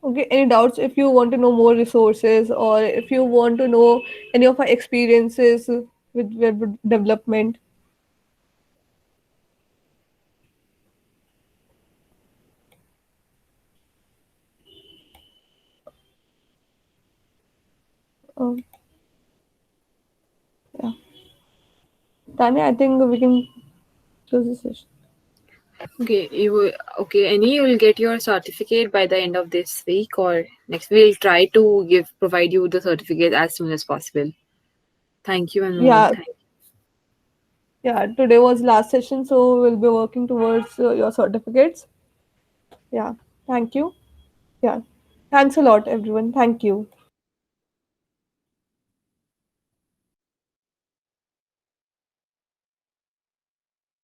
okay, any doubts? If you want to know more resources, or if you want to know any of our experiences with web development, uh, yeah, Tanya, I think we can close this session. Okay, Annie, you will get your certificate by the end of this week or next. We'll try to provide you the certificate as soon as possible. Thank you, Anmol. Yeah, yeah. Today was last session, so we'll be working towards your certificates. Yeah, thank you. Yeah, thanks a lot, everyone. Thank you.